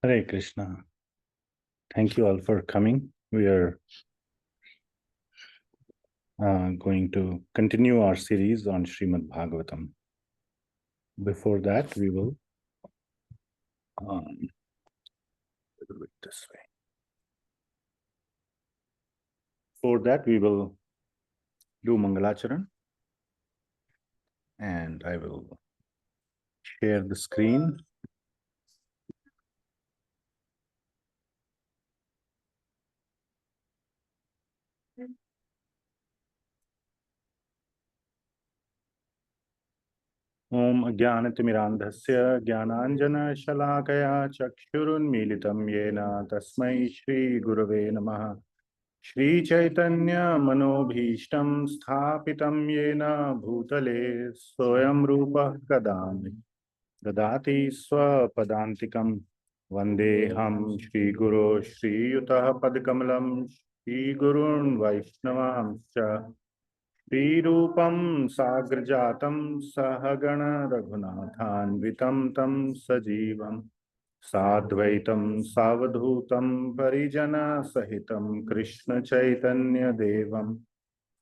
Hare Krishna. Thank you all for coming. We are going to continue our series on Srimad Bhagavatam. Before that, we will do it this way. For that, we will do Mangalacharan, and I will share the screen. Om Ajnanatimirandhasya Jnananjana Shalakaya Chakshurunmilitam Yena Tasmai Shri Gurave Namaha. Shri Chaitanya Manobhishtam Sthapitam Yena Bhutale Soyam Rupa Kadami Dadati Swapadantikam Vandeham Shri Guru Shri Yutah Padkamalam Shri Gurun Vaishnavamscha Shri Rupam Sagrajatam Sahagana Raghunathan Tam Sajivam Sadvaitam Savadhutam Parijana Sahitam Krishna Chaitanya Devam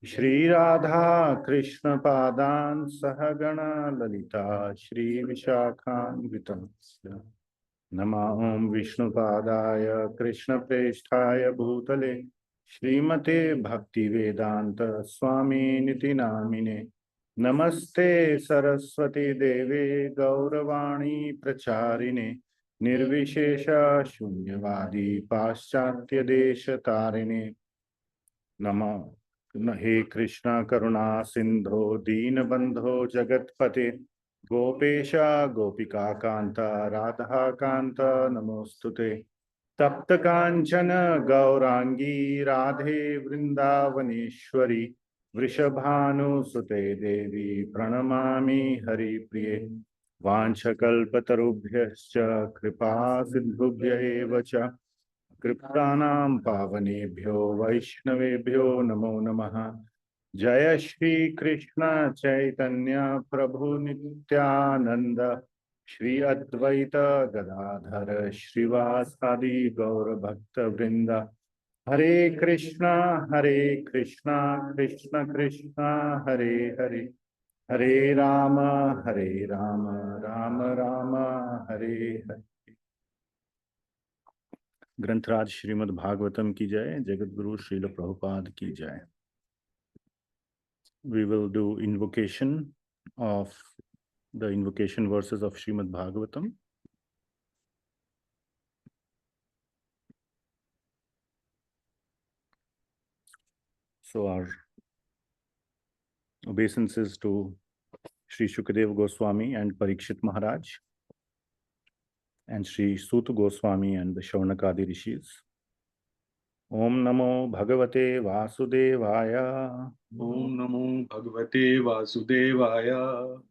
Shri Radha Krishna Padan Sahagana Lalita Shri Vishakhan Vitam Namaham Vishnu Padaya Krishna Preshthaya Bhutale Srimate Bhakti Vedanta Swami Niti Namine Namaste Saraswati Deve Gauravani Pracharine Nirvishesha Shunyavadi Paschatya Desha Tarine Nama He Krishna Karuna Sindho Deenabandho Jagatpate Gopesha Gopika Kanta Radha Kanta Namostute Tapta Kanchana Gaurangi Radhe Vrindavaneshwari Vrishabhanu Sute Devi Pranamami Hari Priye Vanchakalpatarubhyascha Kripa Siddhubhya Evacha Kriptanam Pavanebhyo Vaishnavebhyo Namo Namaha Jaya Shri Krishna Chaitanya Prabhu Nityananda Shri Advaita Gadadhara Shrivasadi Gaura Bhakta Vrinda Hare Krishna Krishna Krishna Hare Hare Hare Rama Rama Rama Hare Hare. ग्रंथराज Shrimad Bhagavatam की जय, जगत गुरु श्रील प्रभुपाद की जय. We will do invocation of the invocation verses of Srimad Bhagavatam. So our obeisances to Sri Shukadeva Goswami and Parikshit Maharaj, and Sri Suta Goswami and the Shaunakadi Rishis. Om Namo Bhagavate Vasudevaya. Om Namo Bhagavate Vasudevaya.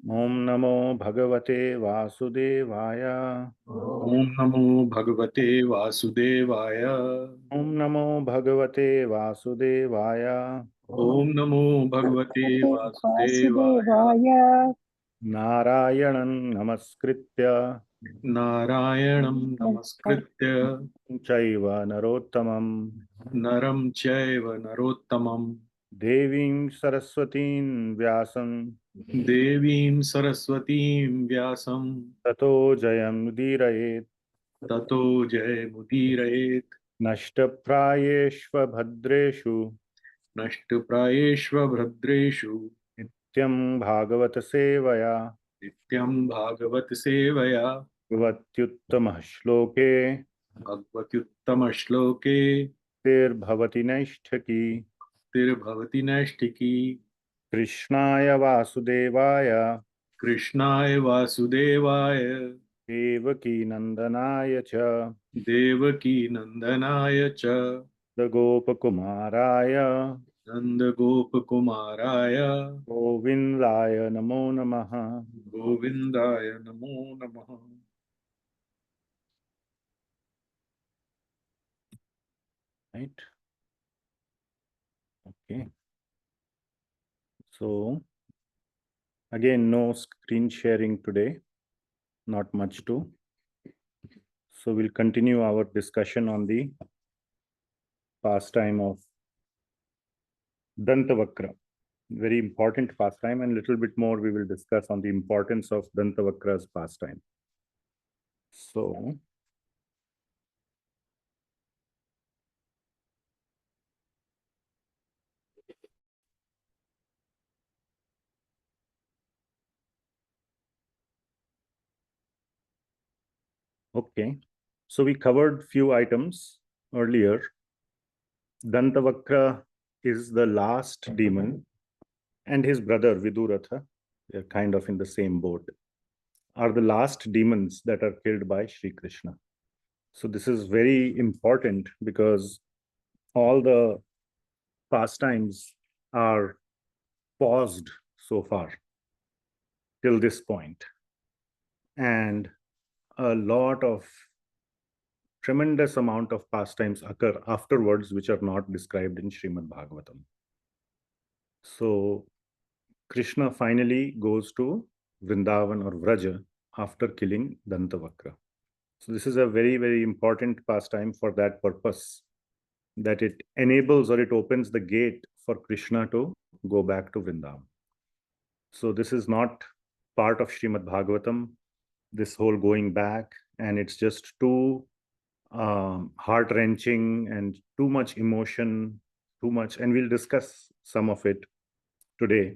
Om Namo Bhagavate Vasudevaya. Om Namo Bhagavate Vasudevaya. Om Namo Bhagavate Vasudevaya. Om Namo Bhagavate Vasudevaya. Narayanam Namaskritya Narayanam Namaskritya Chaiva Narottamam Naram Chaiva Narottamam Devim Saraswatim Vyasam Devim Saraswatim Vyasam Tato Jayam Udirayet Tato Jay Mudirayet Nashtaprayeshva Bhadreshu Nashtaprayeshva Bhadreshu Nityam Bhagavata Sevaya Nityam Bhagavat Sevaya Bhavatyuttamah Shloke Bhagavatyuttama Shloke Tir Bhavati Naishtaki Bhavati Nashtiki Krishnaya Vasudevaya Krishnaya Vasudevaya Devaki Nandanaya Cha Devaki Nandanaya Cha Gopakumaraya Nanda Gopakumaraya Govindaya Namo Namaha. Govindaya Namo Namaha. Right? Okay. So, again, no screen sharing today. Not much to. So we'll continue our discussion on the pastime of Dantavakra. Very important pastime, and a little bit more we will discuss on the importance of Dantavakra's pastime. So, okay. So we covered few items earlier. Dantavakra is the last demon, and his brother Vidūratha, they're kind of in the same boat, are the last demons that are killed by Sri Krishna. So this is very important because all the pastimes are paused so far till this point, and a lot of tremendous amount of pastimes occur afterwards which are not described in Srimad Bhagavatam. So Krishna finally goes to Vrindavan or Vraja after killing Dantavakra. So this is a very, very important pastime for that purpose, that it enables or it opens the gate for Krishna to go back to Vrindavan. So this is not part of Srimad Bhagavatam, this whole going back, and it's just too heart-wrenching and too much emotion, too much, and we'll discuss some of it today.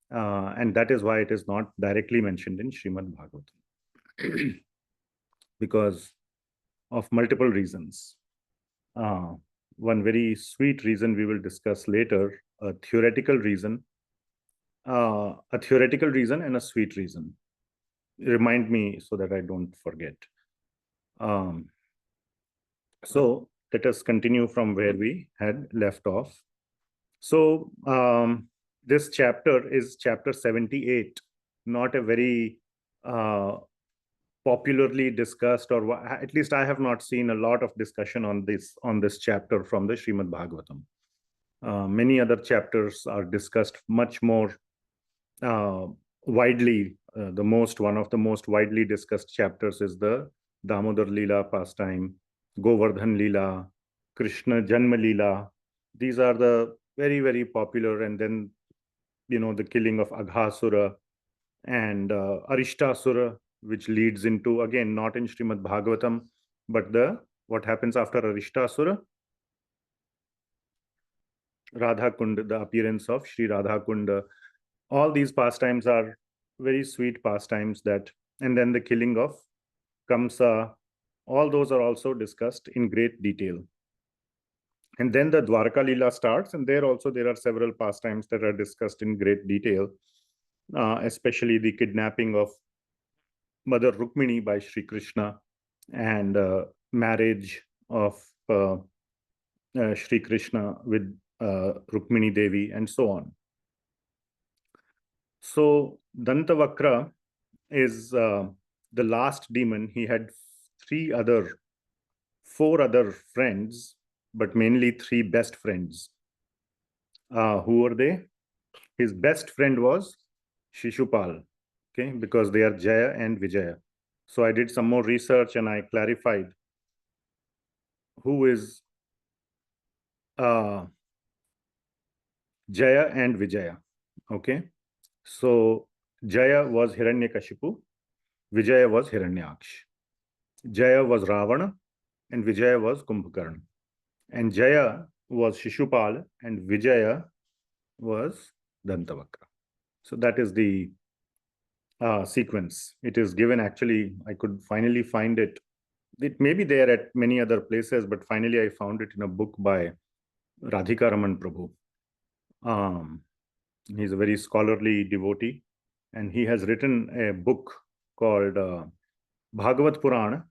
And that is why it is not directly mentioned in Srimad Bhagavatam because of multiple reasons. One very sweet reason we will discuss later, a theoretical reason and a sweet reason. Remind me so that I don't forget. So let us continue from where we had left off. So this chapter is chapter 78, not a very popularly discussed, or at least I have not seen a lot of discussion on this chapter from the Srimad Bhagavatam. Many other chapters are discussed much more widely. One of the most widely discussed chapters is the Damodar Lila pastime, Govardhan Lila, Krishna Janma Lila. These are the very, very popular. And then, the killing of Aghasura and Arishtasura, which leads into, again, not in Srimad Bhagavatam, but what happens after Arishtasura? Radha Kunda, the appearance of Sri Radha Kunda. All these pastimes are very sweet pastimes and then the killing of Kamsa, all those are also discussed in great detail. And then the Dwarka Lila starts, and there are several pastimes that are discussed in great detail, especially the kidnapping of Mother Rukmini by Sri Krishna and marriage of Sri Krishna with Rukmini Devi and so on. So Dantavakra is the last demon. He had four other friends, but mainly three best friends. Who were they? His best friend was Shishupal, okay, because they are Jaya and Vijaya. So I did some more research and I clarified who is Jaya and Vijaya, okay. So Jaya was Hiranyakashipu, Vijaya was Hiranyaksh. Jaya was Ravana and Vijaya was Kumbhakarna. And Jaya was Shishupal and Vijaya was Dantavakra. So that is the sequence. It is given, actually, I could finally find it. It may be there at many other places, but finally I found it in a book by Radhikaraman Prabhuji. He's a very scholarly devotee, and he has written a book called Bhagavata Purana,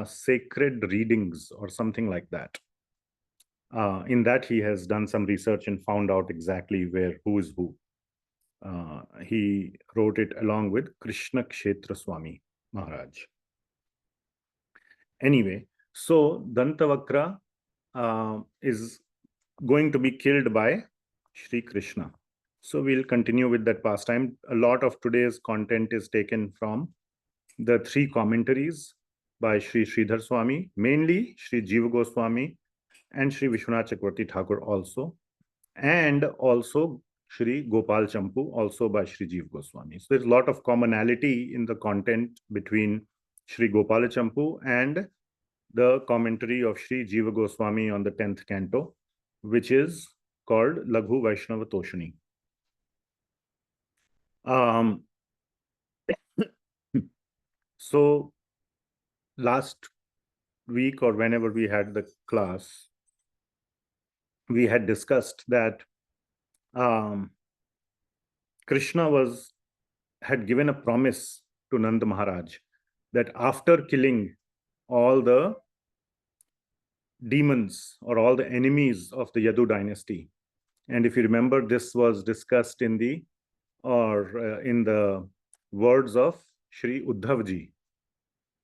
Sacred Readings or something like that. In that he has done some research and found out exactly who is who. He wrote it along with Krishna Kshetra Swami Maharaj. Anyway, so Dantavakra is going to be killed by Sri Krishna. So we'll continue with that pastime. A lot of today's content is taken from the three commentaries by Sri Sridhar Swami, mainly Sri Jiva Goswami and Sri Vishwanath Chakravarti Thakur also, and also Sri Gopala Campuh, also by Sri Jiva Goswami. So there's a lot of commonality in the content between Sri Gopala Campuh and the commentary of Sri Jiva Goswami on the 10th canto, which is called Laghu Vaishnava Toshani. So last week, or whenever we had the class, we had discussed that Krishna had given a promise to Nanda Maharaj that after killing all the demons or all the enemies of the Yadu dynasty, and if you remember, this was discussed in the words of Sri Uddhavji,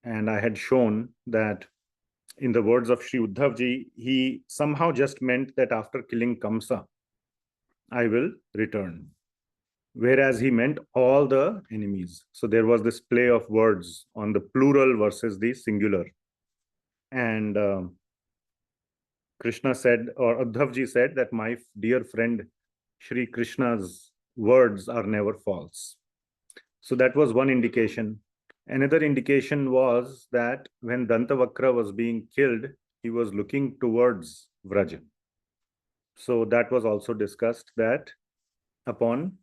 and I had shown that in the words of Sri Uddhavji, he somehow just meant that after killing Kamsa, I will return, whereas he meant all the enemies. So there was this play of words on the plural versus the singular. And Krishna said, or Uddhavji said, that my dear friend Sri Krishna's words are never false. So that was one indication. Another indication was that when Dantavakra was being killed, he was looking towards Vraja. So that was also discussed, that upon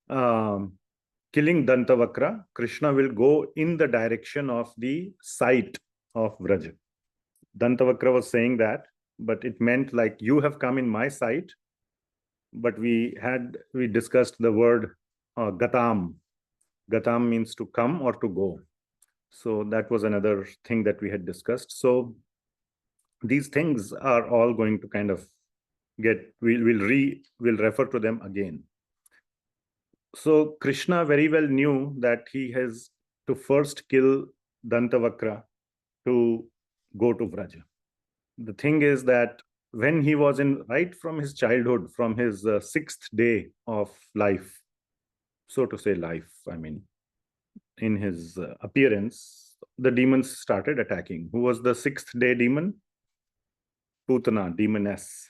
killing Dantavakra, Krishna will go in the direction of the site of Vraja. Dantavakra was saying that, but it meant like, you have come in my sight. But we discussed the word gatam. Gatam means to come or to go. So that was another thing that we had discussed. So these things are all going to kind of we'll refer to them again. So Krishna very well knew that he has to first kill Dantavakra to go to Vraja. The thing is that when he was right from his childhood, from his sixth day of life, so to say life, I mean, in his appearance, the demons started attacking. Who was the sixth day demon? Putana, demoness.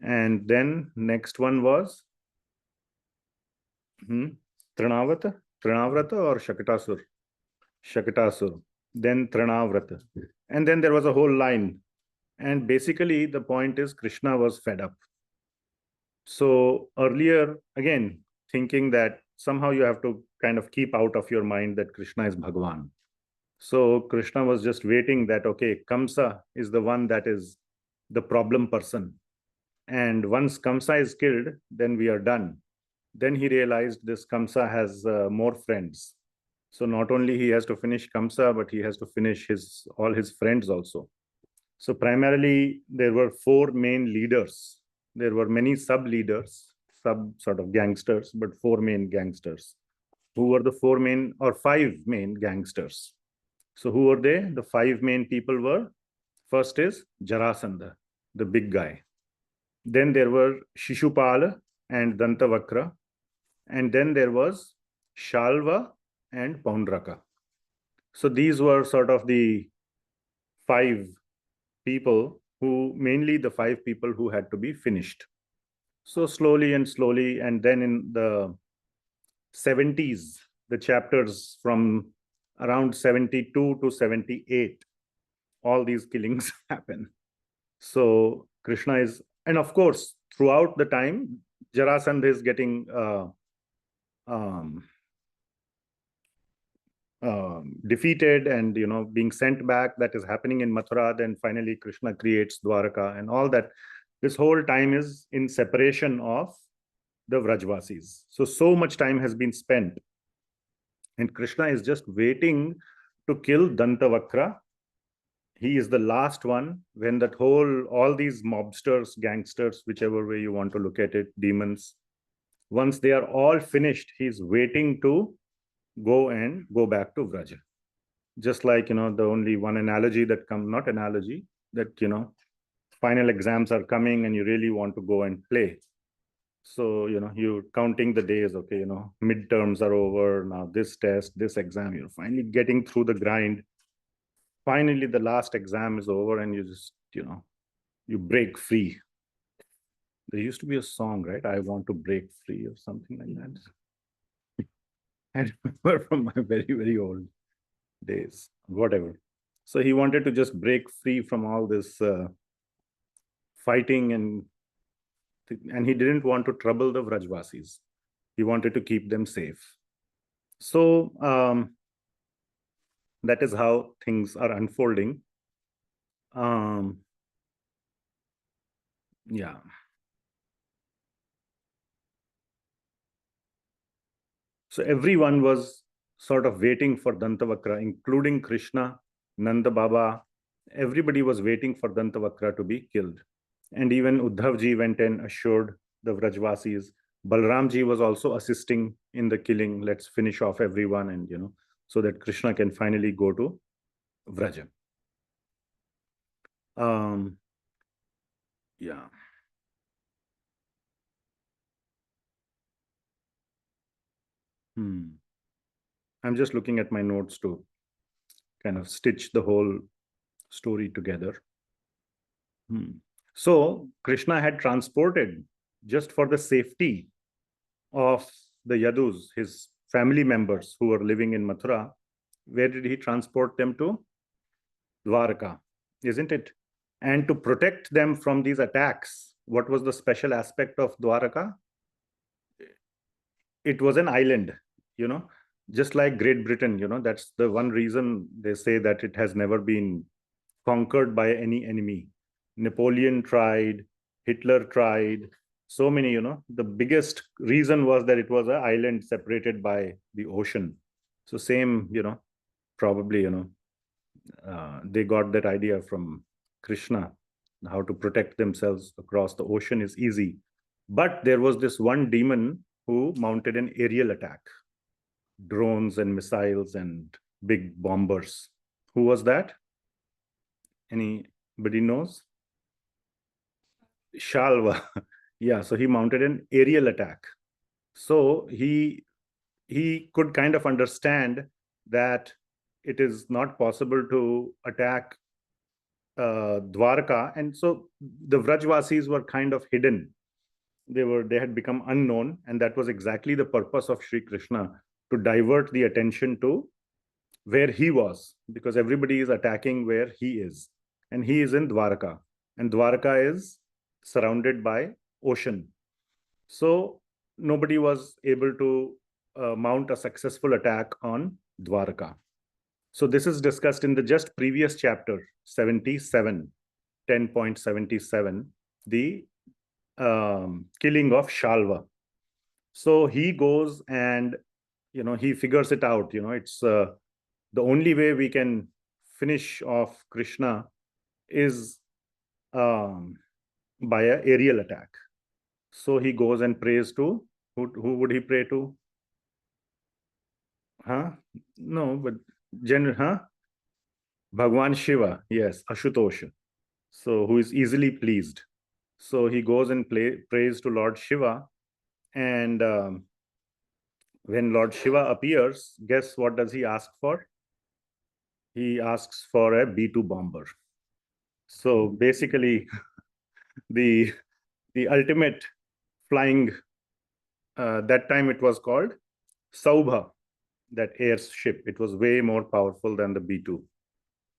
And then next one was Trinavrata or Shakatasur? Shakatasur. Then Trinavrata. And then there was a whole line. And basically the point is Krishna was fed up. So earlier, again, thinking that somehow you have to kind of keep out of your mind that Krishna is Bhagavan. So Krishna was just waiting that, okay, Kamsa is the one that is the problem person. And once Kamsa is killed, then we are done. Then he realized this Kamsa has more friends. So not only he has to finish Kamsa, but he has to finish all his friends also. So primarily, there were four main leaders. There were many sub-leaders, sort of gangsters, but four main gangsters. Who were the five main gangsters? So who were they? The five main people were, first is Jarasandha, the big guy. Then there were Shishupala and Dantavakra. And then there was Shalva and Paundraka. So these were sort of the five people mainly the five people who had to be finished. So slowly, and then in the 70s, the chapters from around 72 to 78, all these killings happen. So Krishna is, and of course, throughout the time, Jarasandha is getting defeated and being sent back. That is happening in Mathura. Then finally Krishna creates Dwarka and all that. This whole time is in separation of the Vrajvasis. So much time has been spent, and Krishna is just waiting to kill Dantavakra. He is the last one when all these mobsters, gangsters, whichever way you want to look at it, demons, once they are all finished, he's waiting to go back to Vraja. Just like, the only one analogy that final exams are coming and you really want to go and play. So, you're counting the days, okay, midterms are over, now this test, this exam, you're finally getting through the grind. finally the last exam is over and you just, you break free. There used to be a song, right? I want to break free or something like that. I remember from my very, very old days, whatever. So he wanted to just break free from all this fighting, and he didn't want to trouble the Vrajvasis. He wanted to keep them safe. So that is how things are unfolding. Yeah. So everyone was sort of waiting for Dantavakra, including Krishna, Nanda Baba. Everybody was waiting for Dantavakra to be killed. And even Uddhavji went and assured the Vrajvasis. Balramji was also assisting in the killing. Let's finish off everyone, and so that Krishna can finally go to Vraja. Yeah. I'm just looking at my notes to kind of stitch the whole story together. So Krishna had transported, just for the safety of the Yadus, his family members who were living in Mathura. Where did he transport them to? Dwarka, isn't it? And to protect them from these attacks, what was the special aspect of Dwarka? It was an island, just like Great Britain, that's the one reason they say that it has never been conquered by any enemy. Napoleon tried, Hitler tried, so many, the biggest reason was that it was an island separated by the ocean. So same, probably, they got that idea from Krishna. How to protect themselves across the ocean is easy. But there was this one demon who mounted an aerial attack, drones and missiles and big bombers. Who was that? Anybody knows? Shalva. Yeah, so he mounted an aerial attack. So he could kind of understand that it is not possible to attack Dwarka, and so the Vrajvasis were kind of hidden. They had become unknown, and that was exactly the purpose of Sri Krishna, to divert the attention to where he was, because everybody is attacking where he is, and he is in Dwarka, and Dwarka is surrounded by ocean. So nobody was able to mount a successful attack on Dwarka. So this is discussed in the just previous chapter, 77, 10.77, the killing of Shalva. So he goes and, he figures it out. It's the only way we can finish off Krishna is by an aerial attack. So he goes and prays to, who would he pray to? No, but Bhagwan Shiva, yes, Ashutosha. So who is easily pleased. So he goes and prays to Lord Shiva, and when Lord Shiva appears, guess what does he ask for? He asks for a B-2 bomber. So basically, the ultimate flying, that time it was called Saubha, that airship. It was way more powerful than the B-2.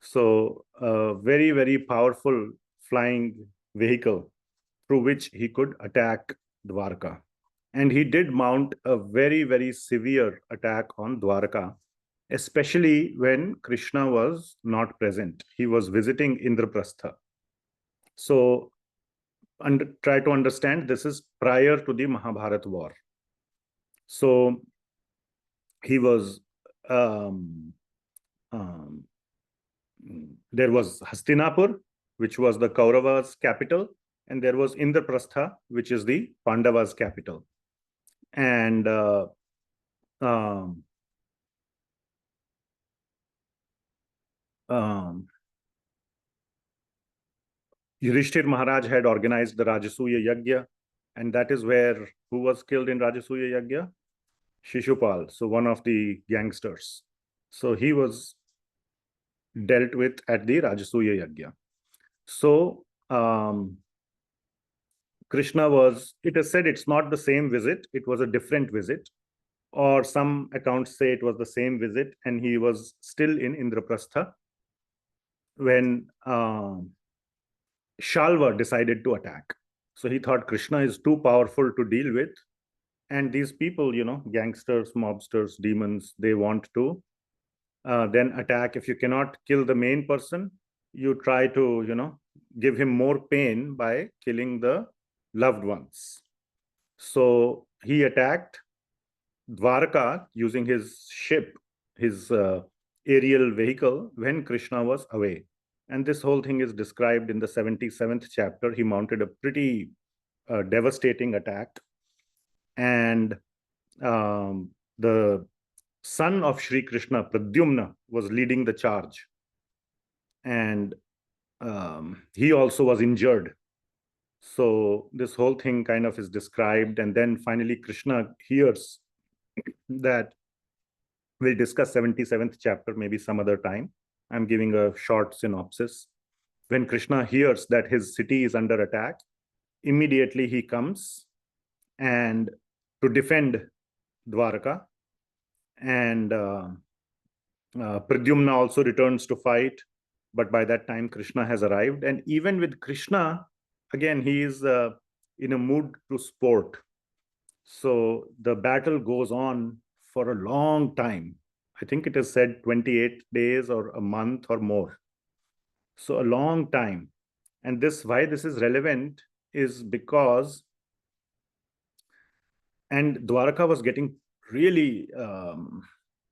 So a very, very powerful flying vehicle through which he could attack Dwarka. And he did mount a very, very severe attack on Dwarka, especially when Krishna was not present. He was visiting Indraprastha. So try to understand, this is prior to the Mahabharata war. So he was, there was Hastinapur, which was the Kauravas' capital, and there was Indraprastha, which is the Pandavas' capital. And Yudhishthir Maharaj had organized the Rajasuya Yagya, and that is where, who was killed in Rajasuya Yagya? Shishupal, so one of the gangsters. So he was dealt with at the Rajasuya Yajna. So Krishna was, it is said it's not the same visit, it was a different visit, or some accounts say it was the same visit and he was still in Indraprastha when Shalva decided to attack. So he thought Krishna is too powerful to deal with, and these people, gangsters, mobsters, demons, they want to then attack. If you cannot kill the main person, you try to give him more pain by killing the loved ones. So he attacked Dwarka using his ship, his aerial vehicle, when Krishna was away. And this whole thing is described in the 77th chapter. He mounted a pretty devastating attack. And the son of Sri Krishna, Pradyumna, was leading the charge. And he also was injured. So this whole thing kind of is described. And then finally Krishna hears that, we'll discuss 77th chapter maybe some other time. I'm giving a short synopsis. When Krishna hears that his city is under attack, immediately he comes and to defend Dwarka. And Pradyumna also returns to fight. But by that time, Krishna has arrived. And even with Krishna, again, he is in a mood to sport. So the battle goes on for a long time. I think it is said 28 days or a month or more. So a long time. And why this is relevant is because, and Dwarka was getting really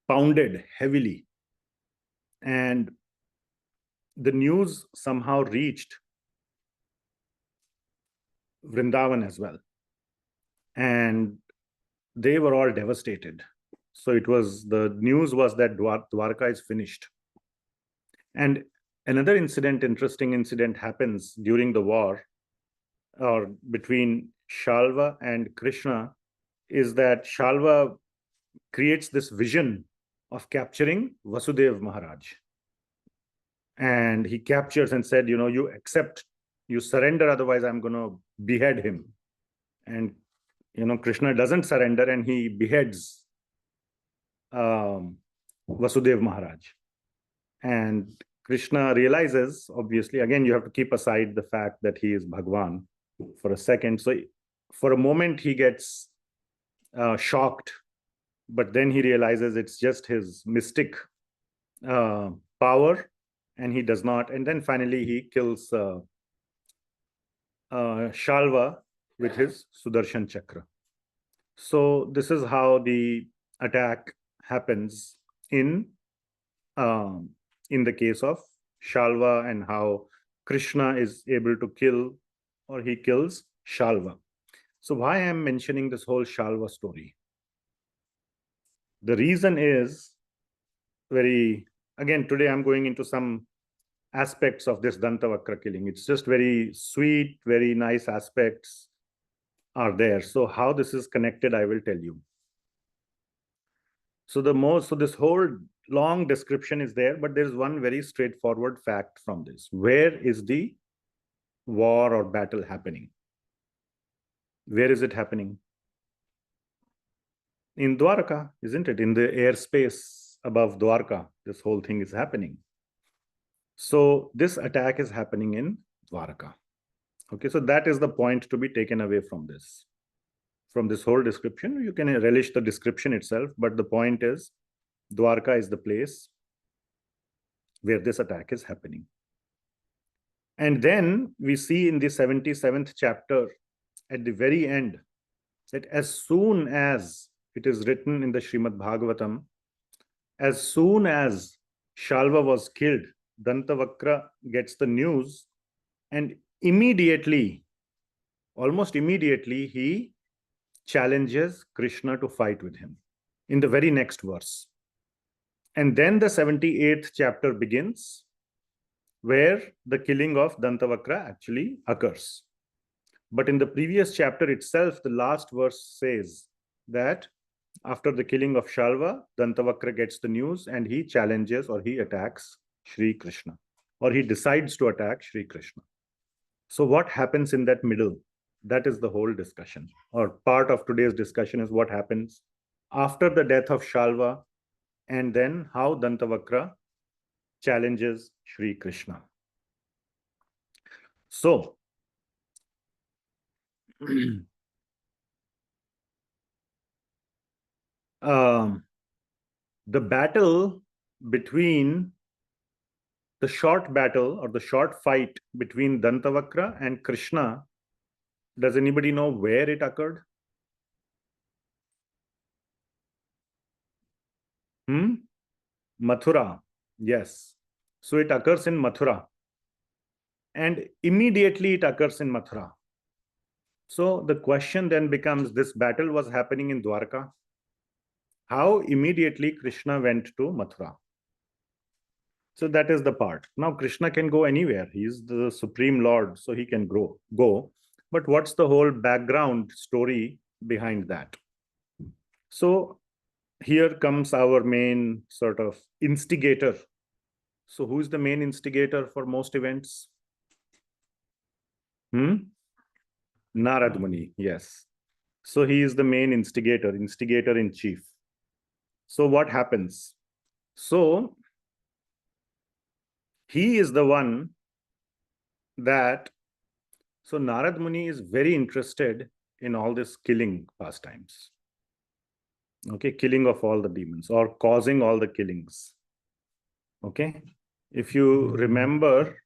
pounded heavily. And the news somehow reached Vrindavan as well. And they were all devastated. So the news was that Dwarka is finished. And another interesting incident happens during the war, or between Shalva and Krishna, is that Shalva creates this vision of capturing Vasudeva Maharaj. And he captures and said, you accept, you surrender, otherwise I'm going to behead him. And, Krishna doesn't surrender and he beheads Vasudeva Maharaj. And Krishna realizes, obviously, again, you have to keep aside the fact that he is Bhagwan for a second. So for a moment, he gets shocked, but then he realizes it's just his mystic power, and he does not. And then finally, he kills Shalva with his Sudarshan Chakra. So this is how the attack happens in the case of Shalva, and how Krishna is able to kill, or he kills Shalva. So why I'm mentioning this whole Shalva story? The reason is again, today I'm going into some aspects of this Dantavakra killing. It's just very sweet, very nice aspects are there. So how this is connected, I will tell you. So this whole long description is there, but there's one very straightforward fact from this. Where is the war or battle happening? Where is it happening? In Dwarka, isn't it? In the airspace above Dwarka, this whole thing is happening. So this attack is happening in Dwarka. Okay, so that is the point to be taken away from this. From this whole description, you can relish the description itself, but the point is, Dwarka is the place where this attack is happening. And then we see in the 77th chapter, at the very end, that as soon as it is written in the Srimad Bhagavatam, as soon as Shalva was killed, Dantavakra gets the news, and immediately, almost immediately, he challenges Krishna to fight with him in the very next verse. And then the 78th chapter begins, where the killing of Dantavakra actually occurs. But in the previous chapter itself, the last verse says that after the killing of Shalva, Dantavakra gets the news and he challenges, or he attacks Sri Krishna, or he decides to attack Sri Krishna. So what happens in that middle? That is the whole discussion, or part of today's discussion is what happens after the death of Shalva, and then how Dantavakra challenges Sri Krishna. So, the battle between the short battle or the short fight between Dantavakra and Krishna, does anybody know where it occurred? Mathura. Yes. So it occurs in Mathura. And immediately it occurs in Mathura. So the question then becomes, this battle was happening in Dwarka. How immediately Krishna went to Mathura? So that is the part. Now Krishna can go anywhere. He is the Supreme Lord, so he can go. But what's the whole background story behind that? So here comes our main sort of instigator. So who is the main instigator for most events? Narada Muni, yes. So he is the main instigator in chief. So what happens? So he is the one that, so Narada Muni is very interested in all this killing pastimes. Okay, killing of all the demons or causing all the killings. Okay, if you remember,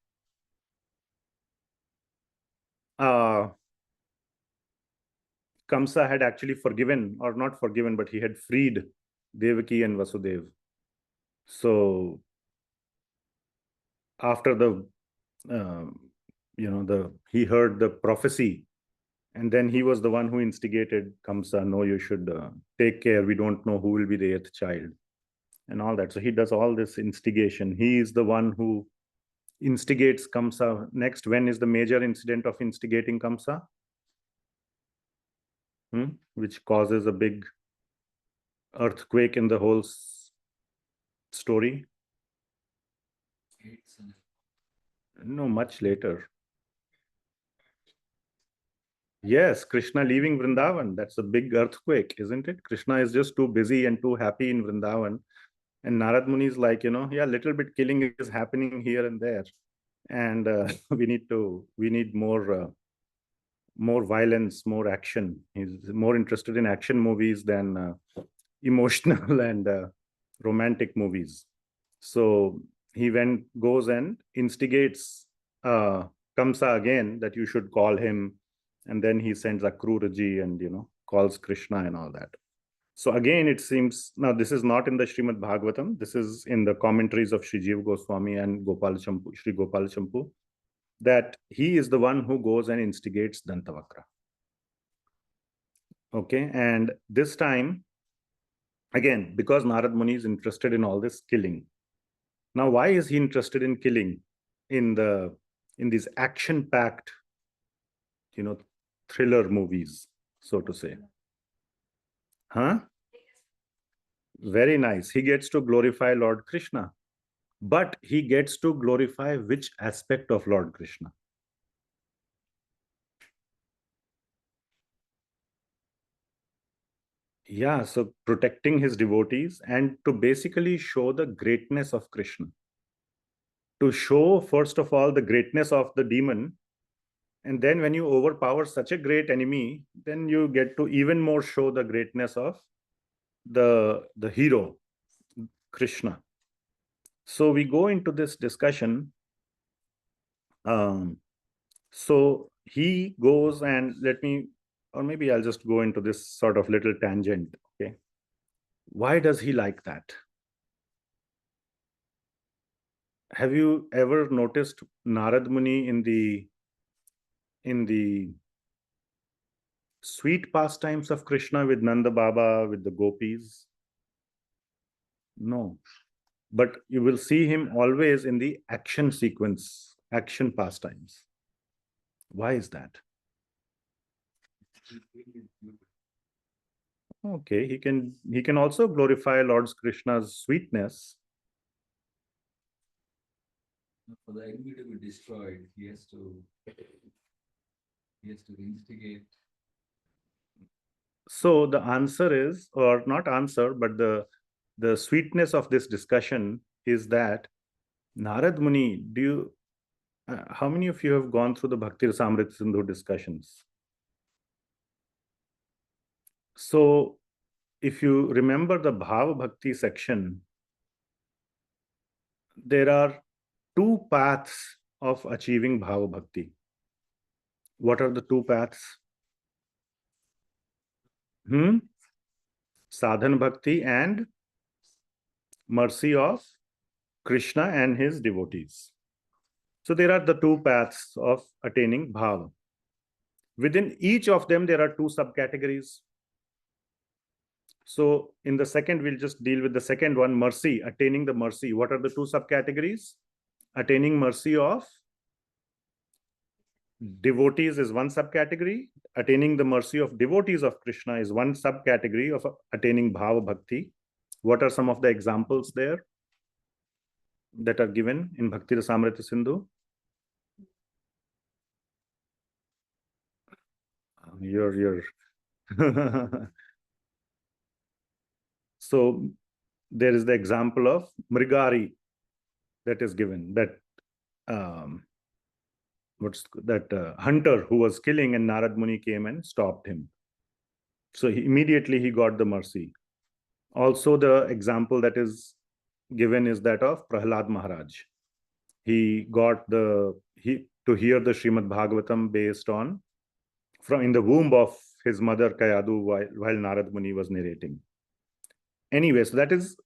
Kamsa had actually forgiven, or not forgiven, but he had freed Devaki and Vasudev. So after the, he heard the prophecy, and then he was the one who instigated Kamsa, no, you should take care, we don't know who will be the 8th child, and all that. So he does all this instigation. He is the one who instigates Kamsa. Next, when is the major incident of instigating Kamsa? Which causes a big earthquake in the whole story? No, much later. Yes, Krishna leaving Vrindavan. That's a big earthquake, isn't it? Krishna is just too busy and too happy in Vrindavan. And Narad Muni is like, yeah, little bit killing is happening here and there. And we need more violence, more action. He's more interested in action movies than emotional and romantic movies. So he goes and instigates Kamsa again, that you should call him. And then he sends Akruraji and, calls Krishna and all that. So again, it seems, now this is not in the Srimad Bhagavatam. This is in the commentaries of Sri Jiva Goswami and Sri Gopala Campuh, that he is the one who goes and instigates Dantavakra. Okay, and this time, again, because Narad Muni is interested in all this killing. Now, why is he interested in killing in these action-packed, thriller movies, so to say? Very nice. He gets to glorify Lord Krishna. But he gets to glorify which aspect of Lord Krishna? Yeah, so protecting his devotees and to basically show the greatness of Krishna. To show, first of all, the greatness of the demon. And then when you overpower such a great enemy, then you get to even more show the greatness of the hero, Krishna. So we go into this discussion. So he goes and or maybe I'll just go into this sort of little tangent. Okay. Why does he like that? Have you ever noticed Narad Muni in the sweet pastimes of Krishna with Nanda Baba, with the gopis? No. But you will see him always in the action sequence, action pastimes. Why is that? Okay, he can also glorify Lord Krishna's sweetness. For the enemy to be destroyed, he has to instigate. So the answer is, or not answer, but the sweetness of this discussion is that Narad Muni, how many of you have gone through the Bhakti Rasamrita Sindhu discussions? So if you remember the Bhava Bhakti section, there are two paths of achieving Bhava Bhakti. What are the two paths? Sadhan Bhakti and mercy of Krishna and his devotees. So there are the two paths of attaining Bhava. Within each of them, there are two subcategories. So in the second, we'll just deal with the second one, mercy, attaining the mercy. What are the two subcategories? Attaining mercy of devotees is one subcategory. Attaining the mercy of devotees of Krishna is one subcategory of attaining Bhava Bhakti. What are some of the examples there that are given in Bhakti Rasamrita Sindhu? You're So there is the example of Mrigari that is given, that hunter who was killing, and Narad Muni came and stopped him. So immediately he got the mercy. Also the example that is given is that of Prahlad Maharaj. He got to hear the Srimad Bhagavatam based on from in the womb of his mother Kayadu while Narad Muni was narrating. Anyway, so that is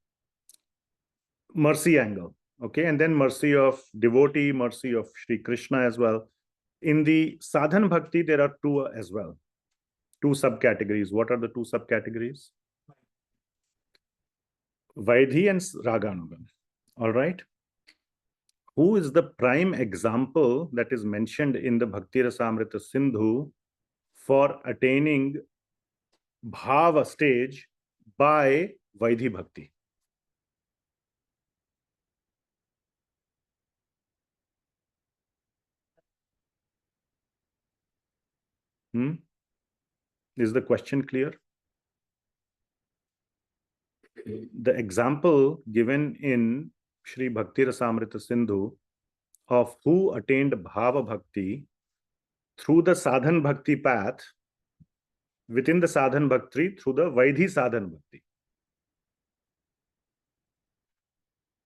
mercy angle. Okay, and then mercy of devotee, mercy of Sri Krishna as well. In the sadhan bhakti, there are two as well. Two subcategories. What are the two subcategories? Vaidhi and Raganugam. All right. Who is the prime example that is mentioned in the Bhakti Rasamrita Sindhu for attaining Bhava stage by Vaidhi Bhakti? Is the question clear? The example given in Sri Bhakti Rasamrita Sindhu of who attained Bhava Bhakti through the Sadhan Bhakti path, within the Sadhan Bhakti through the Vaidhi Sadhan Bhakti.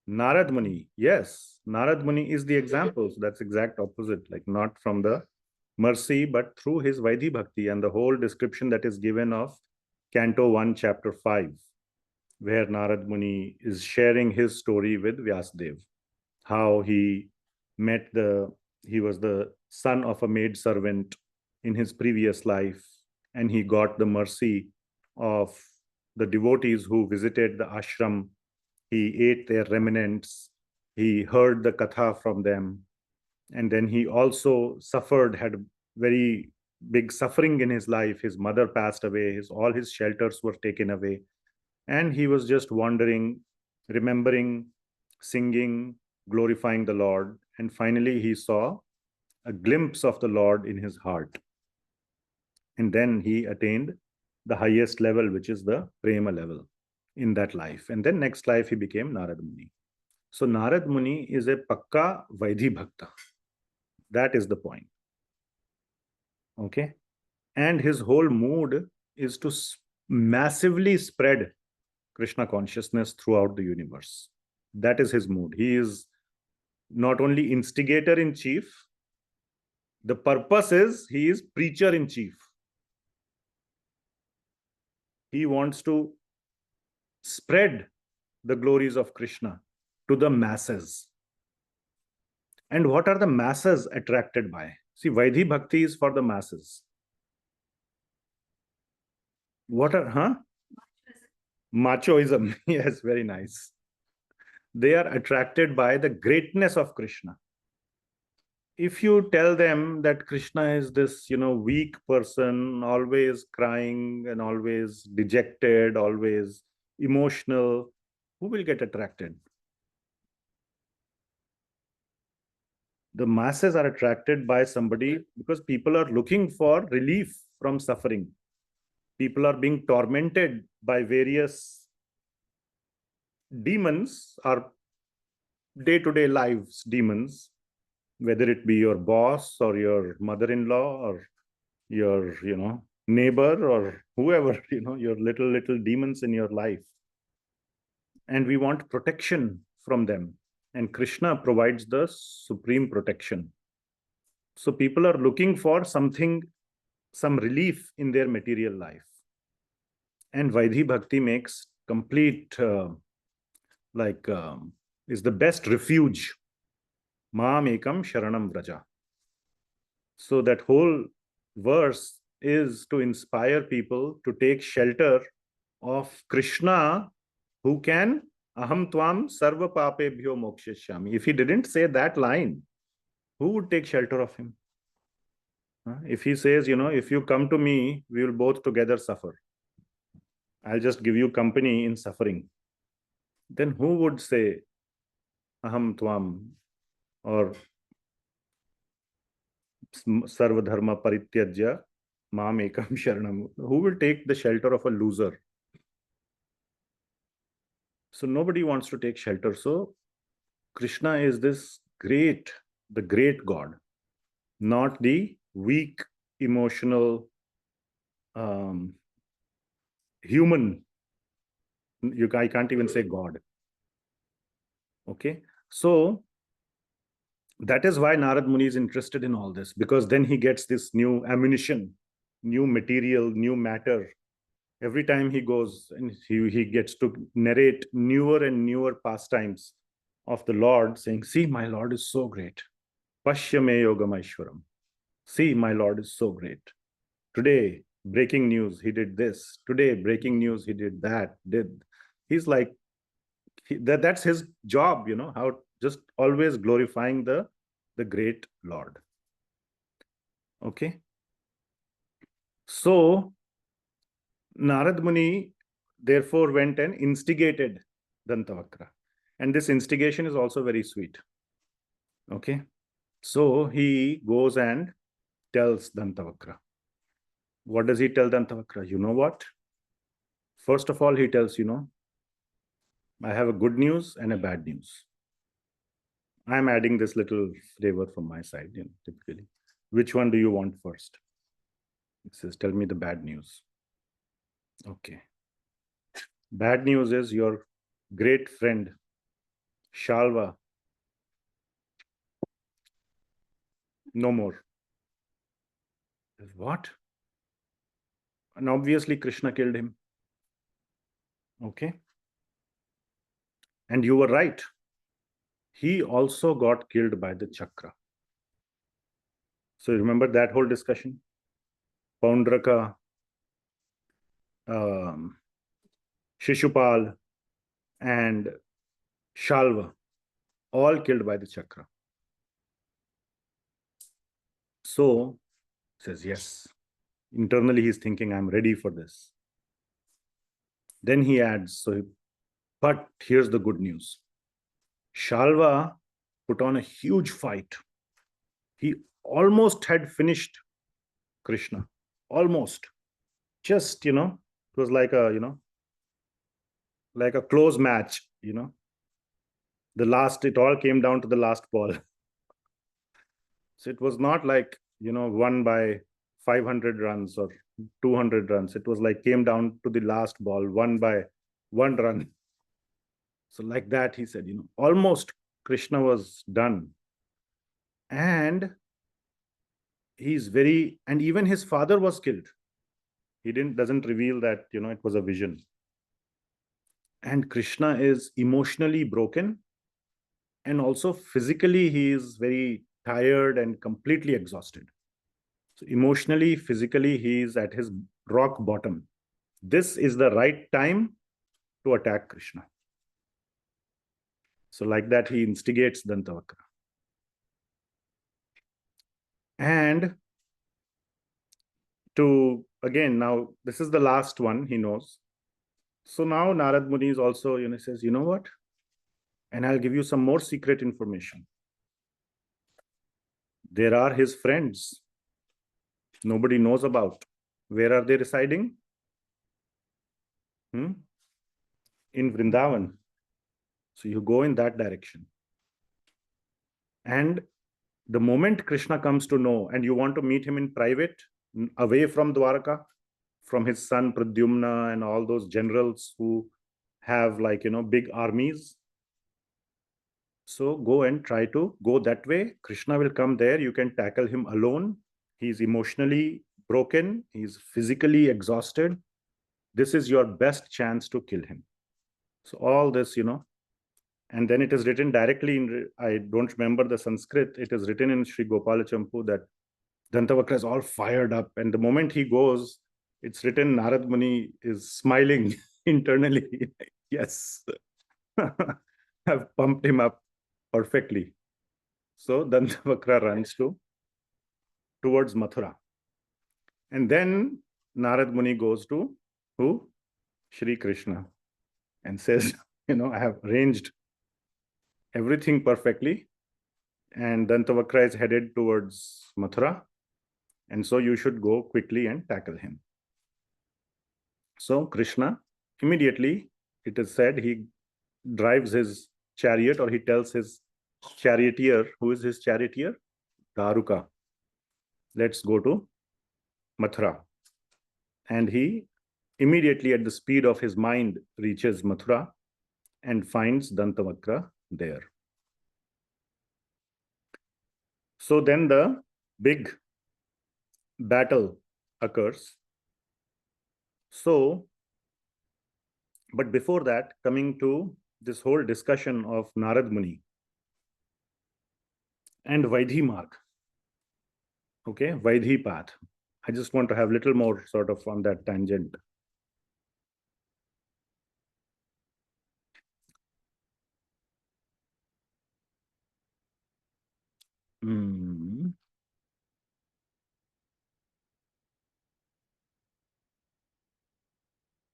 Narad Muni, yes, Narad Muni is the example. So that's exact opposite, like not from the mercy, but through his Vaidhi Bhakti, and the whole description that is given of Canto 1, Chapter 5, where Narad Muni is sharing his story with Vyasadeva, how he was the son of a maid servant in his previous life, and he got the mercy of the devotees who visited the ashram. He ate their remnants, he heard the katha from them, and then he also had very big suffering in his life. His mother passed away, all his shelters were taken away, and he was just wandering, remembering, singing, glorifying the Lord. And finally he saw a glimpse of the Lord in his heart. And then he attained the highest level, which is the Prema level in that life. And then next life he became Narad Muni. So Narad Muni is a Pakka Vaidhi Bhakta. That is the point. Okay. And his whole mood is to massively spread Krishna consciousness throughout the universe. That is his mood. He is not only instigator in chief, the purpose is he is preacher in chief. He wants to spread the glories of Krishna to the masses. And what are the masses attracted by? See, Vaidhi Bhakti is for the masses. Machoism. Yes, very nice. They are attracted by the greatness of Krishna. If you tell them that Krishna is this, weak person, always crying and always dejected, always emotional, who will get attracted? The masses are attracted by somebody because people are looking for relief from suffering. People are being tormented by various demons or day-to-day lives demons, whether it be your boss or your mother-in-law or your, neighbor or whoever, your little demons in your life. And we want protection from them. And Krishna provides the supreme protection. So people are looking for something, some relief in their material life. And Vaidhi Bhakti makes complete, is the best refuge. Maam ekam sharanam vraja. So that whole verse is to inspire people to take shelter of Krishna, who can aham tvam sarva papebhyo mokshishyami. If he didn't say that line, who would take shelter of him? If he says, if you come to me, we will both together suffer. I'll just give you company in suffering. Then who would say aham tvam or sarva dharma parityajya maam ekam sharanam? Who will take the shelter of a loser? So nobody wants to take shelter. So Krishna is the great God, not the weak, emotional, human. I can't even say God. Okay. So that is why Narada Muni is interested in all this, because then he gets this new ammunition, new material, new matter. Every time he goes and he gets to narrate newer and newer pastimes of the Lord, saying, see, my Lord is so great. Pashya me yogam aishwaram. See, my Lord is so great. Today, breaking news, he did this. Today, breaking news, he did that. He's like, that's his job, how just always glorifying the great Lord. Okay. So Narada Muni therefore went and instigated Dantavakra. And this instigation is also very sweet. Okay. So he goes and tells Dantavakra. What does he tell Dantavakra? You know what? First of all, he tells, I have a good news and a bad news. I'm adding this little flavor from my side, typically. Which one do you want first? It says, tell me the bad news. Okay. Bad news is your great friend, Shalva, no more. What? And obviously Krishna killed him. Okay. And you were right. He also got killed by the chakra. So remember that whole discussion? Paundraka, Shishupal, and Shalva, all killed by the chakra. So, says, yes. Internally, he's thinking, I'm ready for this. Then he adds, but here's the good news. Shalva put on a huge fight. He almost had finished Krishna. Almost. Just, it was like a, like a close match, it all came down to the last ball. So it was not like, won by 500 runs or 200 runs. It was like came down to the last ball, won by 1 run. So like that, he said, almost Krishna was done. And and even his father was killed. He doesn't reveal that, it was a vision. And Krishna is emotionally broken. And also physically, he is very tired and completely exhausted. So emotionally, physically, he is at his rock bottom. This is the right time to attack Krishna. So like that, he instigates Dantavakra. And now, this is the last one he knows. So now Narada Muni is also, says, you know what? And I'll give you some more secret information. There are his friends. Nobody knows about. Where are they residing? In Vrindavan. So you go in that direction. And the moment Krishna comes to know, and you want to meet him in private, away from Dwarka, from his son Pradyumna and all those generals who have, like, big armies. So go and try to go that way. Krishna will come there. You can tackle him alone. He's emotionally broken. He's physically exhausted. This is your best chance to kill him. So all this, and then it is written directly in, I don't remember the Sanskrit, it is written in Sri Gopala Campuh that Dantavakra is all fired up. And the moment he goes, it's written Narada Muni is smiling internally. Yes, I've pumped him up perfectly. So Dantavakra runs towards Mathura. And then Narada Muni goes to who? Sri Krishna, and says, I have arranged everything perfectly. And Dantavakra is headed towards Mathura. And so you should go quickly and tackle him. So Krishna, immediately, it is said, he drives his chariot, or he tells his charioteer, who is his charioteer? Daruka. Let's go to Mathura. And he immediately, at the speed of his mind, reaches Mathura and finds Dantavakra there. So then the big battle occurs. So, but before that, coming to this whole discussion of Narada Muni and Vaidhi marg. Okay, Vaidhi path. I just want to have a little more sort of on that tangent.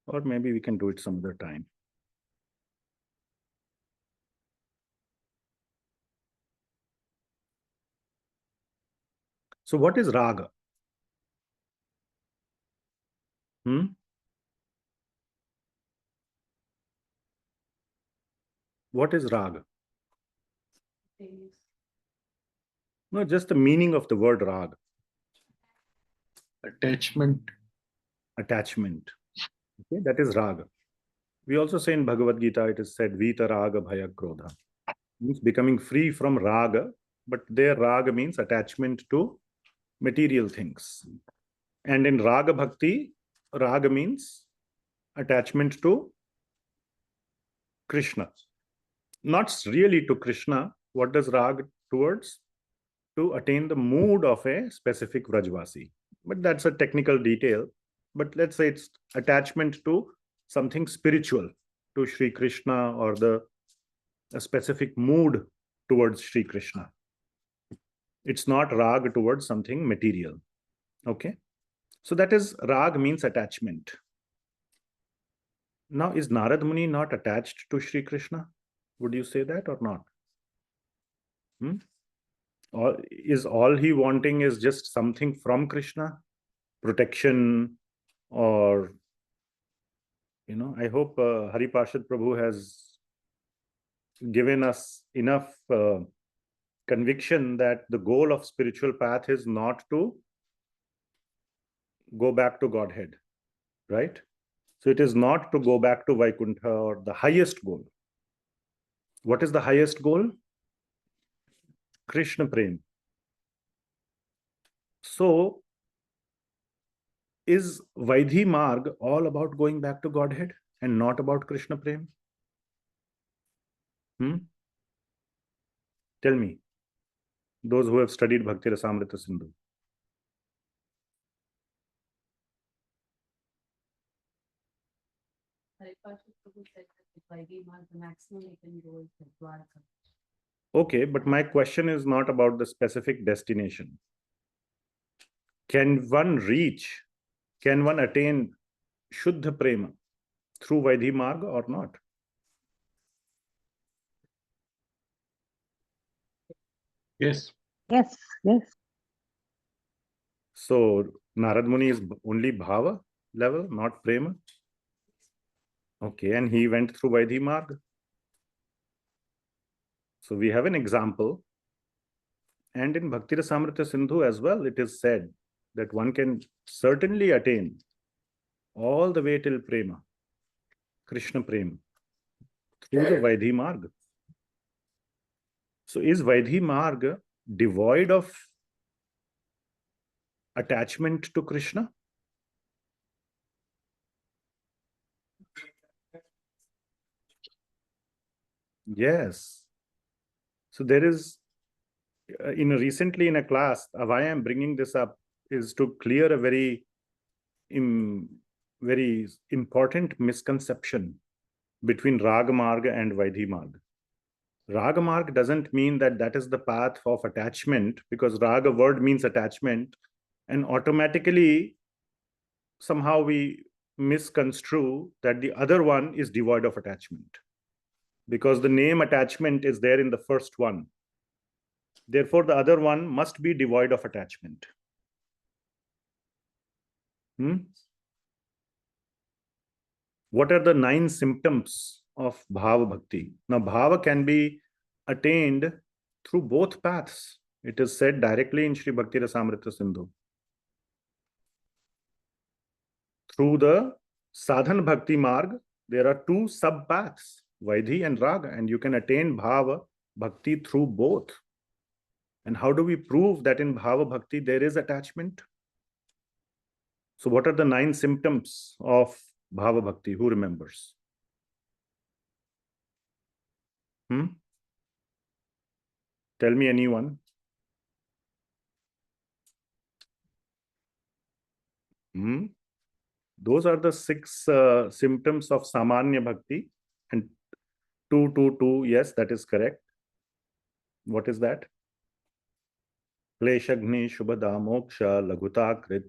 Or maybe we can do it some other time. So what is raga? What is raga? No, just the meaning of the word rag. Attachment. Attachment. Okay, that is raga. We also say in Bhagavad Gita, it is said, Vita raga bhaya krodha. Means becoming free from raga, but there raga means attachment to material things. And in raga bhakti, raga means attachment to Krishna. Not really to Krishna. What does raga towards? To attain the mood of a specific Vrajvasi. But that's a technical detail. But let's say it's attachment to something spiritual, to Sri Krishna, or a specific mood towards Sri Krishna. It's not rag towards something material. Okay. So that is, rag means attachment. Now, is Narada Muni not attached to Sri Krishna? Would you say that or not? Is all he wanting is just something from Krishna? Protection, or, I hope Hari Parshad Prabhu has given us enough conviction that the goal of spiritual path is not to go back to Godhead, right? So it is not to go back to Vaikuntha, or the highest goal. What is the highest goal? Krishna Prem. So, is Vaidhi marg all about going back to Godhead and not about Krishna Prem? Tell me, those who have studied Bhakti Rasamrita Sindhu. Okay, but my question is not about the specific destination. Can one attain Shuddha Prema through Vaidhi marg or not? Yes. Yes, yes. So Narada Muni is only bhava level, not prema. Okay, and he went through Vaidhi marg. So we have an example. And in Bhakti Rasamrita Sindhu as well, it is said that one can certainly attain all the way till prema, Krishna prema, through the Vaidhi marg. So is Vaidhi marg devoid of attachment to Krishna? Yes. So there is, recently in a class, why I am bringing this up is to clear a very important misconception between Raga Marga and Vaidhi Marga. Raga Marg doesn't mean that that is the path of attachment, because Raga word means attachment, and automatically somehow we misconstrue that the other one is devoid of attachment, because the name attachment is there in the first one. Therefore, the other one must be devoid of attachment. What are the 9 symptoms of Bhava Bhakti? Now, Bhava can be attained through both paths. It is said directly in Sri Bhakti Rasamrita Sindhu. Through the Sadhan Bhakti Marg, there are 2 sub-paths, Vaidhi and Raga, and you can attain Bhava Bhakti through both. And how do we prove that in Bhava Bhakti there is attachment? So what are the 9 symptoms of Bhava Bhakti? Who remembers? Tell me anyone. Those are the 6 symptoms of Samanya Bhakti. And 222, yes, that is correct. What is that? Kleshagni Shubhada Moksha Laghuta Krit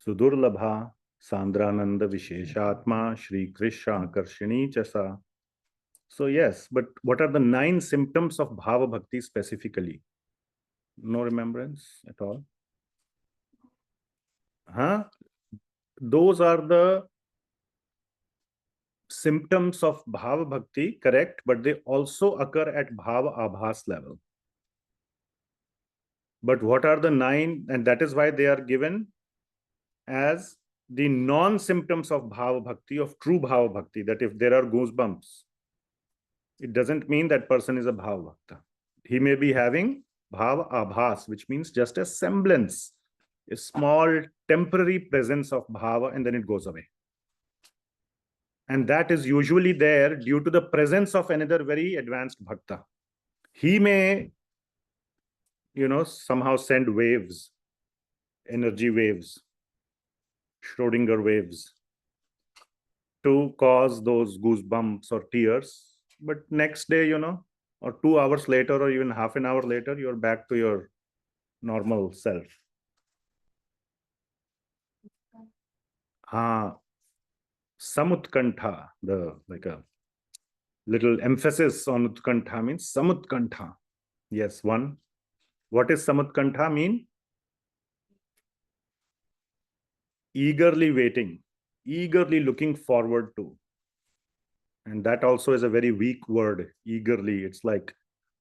Sudurlabha Sandrananda Visheshatma Sri Krishna Karshini Chasa. So yes, but what are the 9 symptoms of Bhava Bhakti specifically? No remembrance at all? Those are the symptoms of Bhava Bhakti, correct, but they also occur at Bhava Abhas level. But what are the 9? And that is why they are given as the non-symptoms of Bhava Bhakti, of true Bhava Bhakti, that if there are goosebumps, it doesn't mean that person is a Bhava Bhakta. He may be having Bhava Abhas, which means just a semblance, a small temporary presence of Bhava, and then it goes away. And that is usually there due to the presence of another very advanced Bhakta. He may, somehow send waves, energy waves, Schrodinger waves, to cause those goosebumps or tears. But next day, or 2 hours later, or even half an hour later, you're back to your normal self. Samutkantha, like a little emphasis on Utkantha means Samutkantha. Yes, one. What is Samutkantha mean? Eagerly waiting, eagerly looking forward to. And that also is a very weak word, eagerly. It's like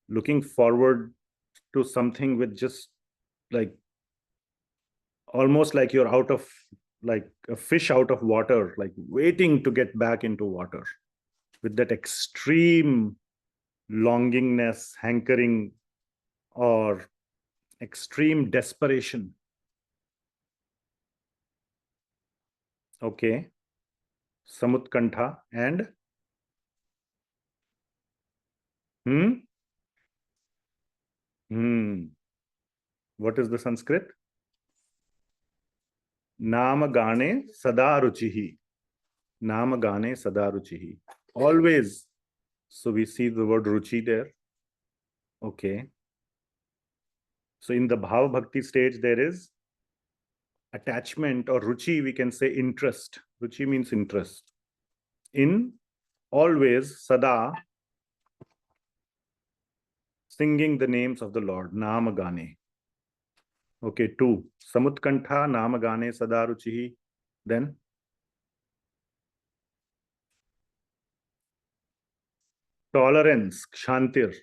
looking forward to something with just like, almost like you're out of, like a fish out of water, like waiting to get back into water, with that extreme longingness, hankering, or extreme desperation. Okay. Samutkantha and what is the Sanskrit? Nama Gane Sada Ruchihi. Nama Gane Sada Ruchihi. Always. So we see the word Ruchi there. Okay. So in the Bhava Bhakti stage, there is attachment, or Ruchi, we can say interest. Ruchi means interest. In always, Sada. singing the names of the Lord, Namagane. Okay, 2. Samutkantha Namagane Sadaruchihi. Then tolerance, Kshantir.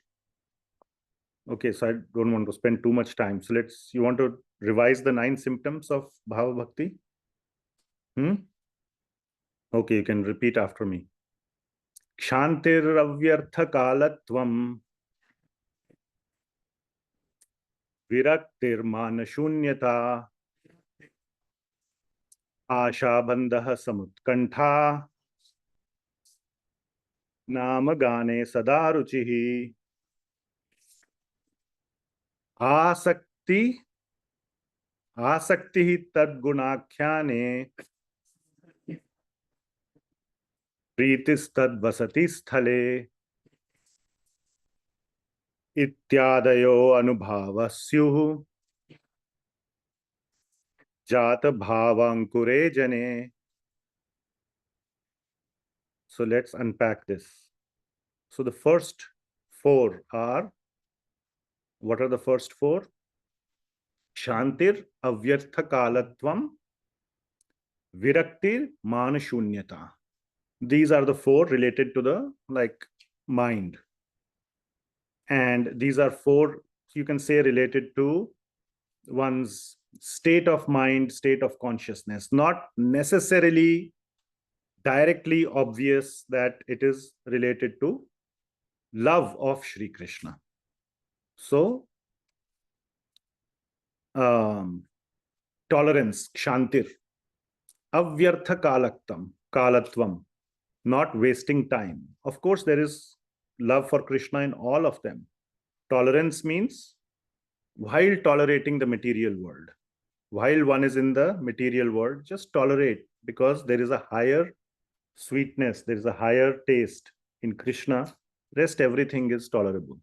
Okay, so I don't want to spend too much time. So you want to revise the 9 symptoms of Bhava Bhakti? Okay, you can repeat after me. Kshantir avyartha kalatvam, viraktir manashunyata, ashabandha samutkantha, namagane sadaruchihi, asakti tadgunakhyane, प्रीतिस्तद वसति स्थले इत्यादयो अनुभावस्युः जात भावांकुरे जने. So let's unpack this. So the first 4 are, what are the first 4? Shantir avyartha kalatvam, viraktir manashunyata. These are the 4 related to the mind. And these are 4, you can say, related to one's state of mind, state of consciousness. Not necessarily directly obvious that it is related to love of Sri Krishna. So, tolerance, kshantir, avyartha kalatvam, not wasting time. Of course, there is love for Krishna in all of them. Tolerance means while tolerating the material world, while one is in the material world, just tolerate, because there is a higher sweetness, there is a higher taste in Krishna. Rest everything is tolerable.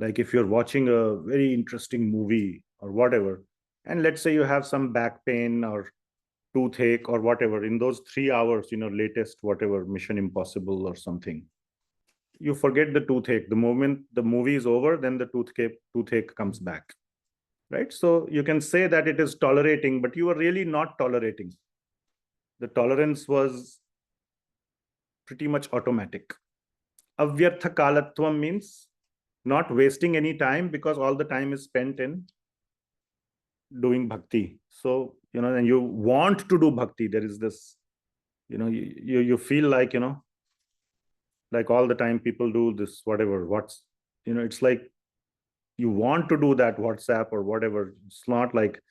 Like if you're watching a very interesting movie or whatever, and let's say you have some back pain or toothache or whatever, in those 3 hours, latest whatever, Mission Impossible or something, you forget the toothache. The moment the movie is over, then the toothache comes back, right? So you can say that it is tolerating, but you are really not tolerating. The tolerance was pretty much automatic. Avyartha kalatvam means not wasting any time, because all the time is spent in doing bhakti. So, and you want to do bhakti. There is this, you feel like, like all the time people do this, whatever, it's like you want to do that WhatsApp or whatever. It's not like,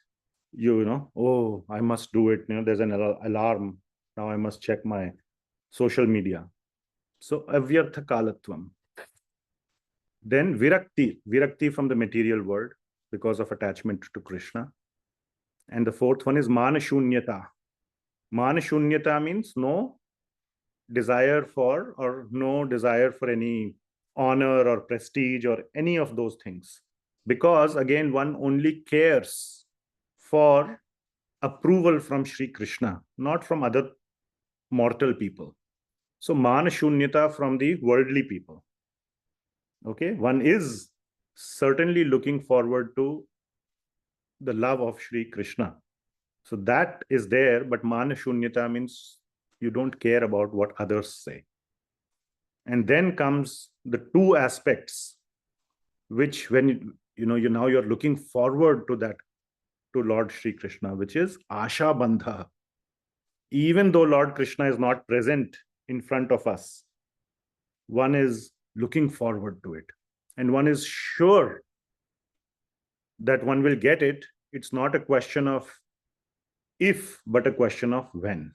oh, I must do it. There's an alarm. Now I must check my social media. So, avyartha kalatvam. Then virakti from the material world because of attachment to Krishna. And the 4th one is manashunyata. Manashunyata means no desire for any honor or prestige or any of those things. Because again, one only cares for approval from Sri Krishna, not from other mortal people. So manashunyata from the worldly people. Okay, one is certainly looking forward to the love of Sri Krishna. So that is there, but manashunyata means you don't care about what others say. And then comes the 2 aspects, which when you're looking forward to that, to Lord Sri Krishna, which is asha bandha. Even though Lord Krishna is not present in front of us, one is looking forward to it. And one is sure that one will get it. It's not a question of if, but a question of when.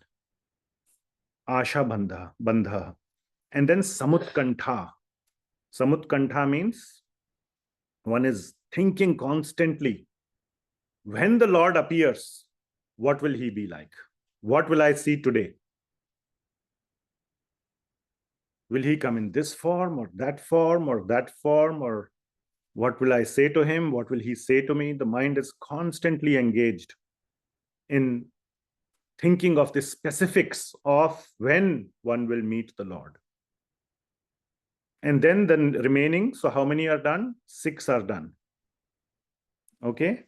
Asha bandha. And then samutkantha. Samutkantha means one is thinking constantly, when the Lord appears, what will he be like? What will I see today? Will he come in this form or that form or that form? Or what will I say to him? What will he say to me? The mind is constantly engaged in thinking of the specifics of when one will meet the Lord. And then the remaining, so how many are done? 6 are done. Okay.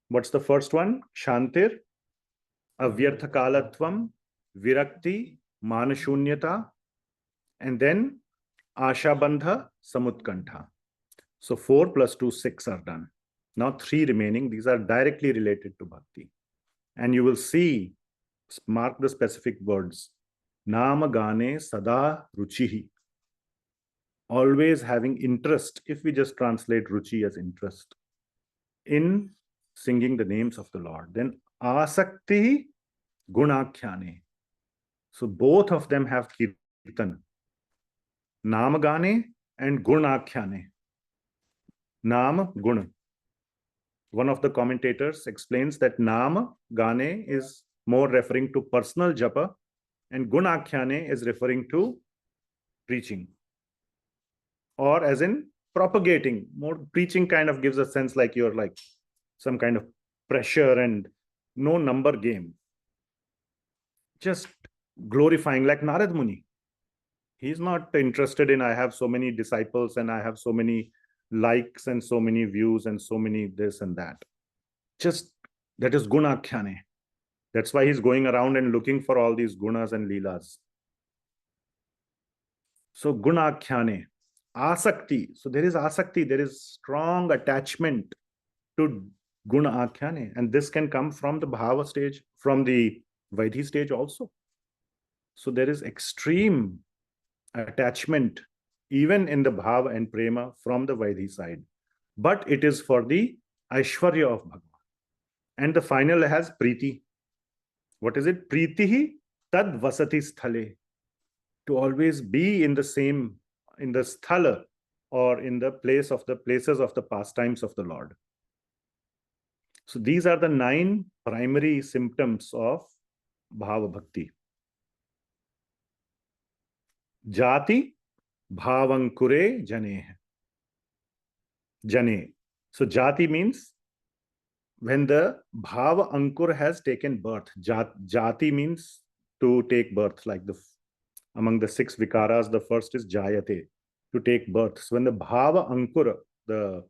What's the first one? Kshantir, Avyartha Kalatvam, Virakti, Manashunyata, and then Ashabandha, Samutkantha. So 4 plus 2, 6 are done. Now 3 remaining. These are directly related to bhakti. And you will see, mark the specific words. Nama Gane Sada Ruchihi. Always having interest, if we just translate Ruchi as interest, in singing the names of the Lord. Then Asakti Gunakhyane. So both of them have kirtan. Namagane and Gunakhyane. Nam Guna. One of the commentators explains that Nama Gane is more referring to personal japa, and Gunakhyane is referring to preaching. Or as in propagating. More preaching kind of gives a sense like you're like some kind of pressure and no number game. Just glorifying, like Narada Muni. He's not interested in, I have so many disciples and I have so many likes and so many views and so many this and that. Just that is Gunakhyane. That's why he's going around and looking for all these gunas and lilas. So Gunakhyane. Asakti. So there is asakti, there is strong attachment to guna akhyane. And this can come from the bhava stage, from the Vaidhi stage also. So there is extreme attachment even in the bhava and prema from the Vaidhi side. But it is for the Aishwarya of Bhagavan. And the final has Preeti. What is it? Preetihi tad vasati sthale. To always be in the same, in the sthala, or in the place of the places of the pastimes of the Lord. So these are the 9 primary symptoms of Bhava Bhakti. Jati Bhavankure Jane. Jane. So Jati means when the Bhava Ankur has taken birth. Jati means to take birth, like among the 6 vikaras, the first is Jayate, to take birth. So when the Bhava Ankura, the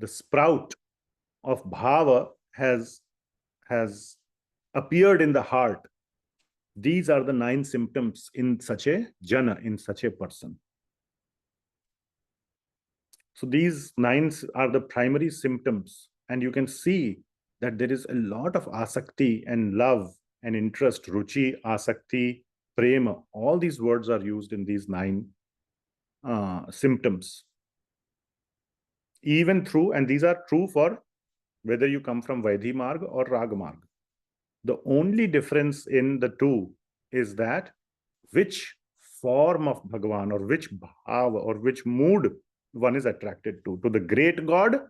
sprout of Bhava has appeared in the heart, these are the 9 symptoms in such a jana, in such a person. So these 9 are the primary symptoms, and you can see that there is a lot of asakti and love and interest, ruchi, asakti, prema. All these words are used in these 9 symptoms. Even through, and these are true for whether you come from Vaidhi marg or Raga marg. The only difference in the two is that which form of Bhagavan or which bhava or which mood one is attracted to the great God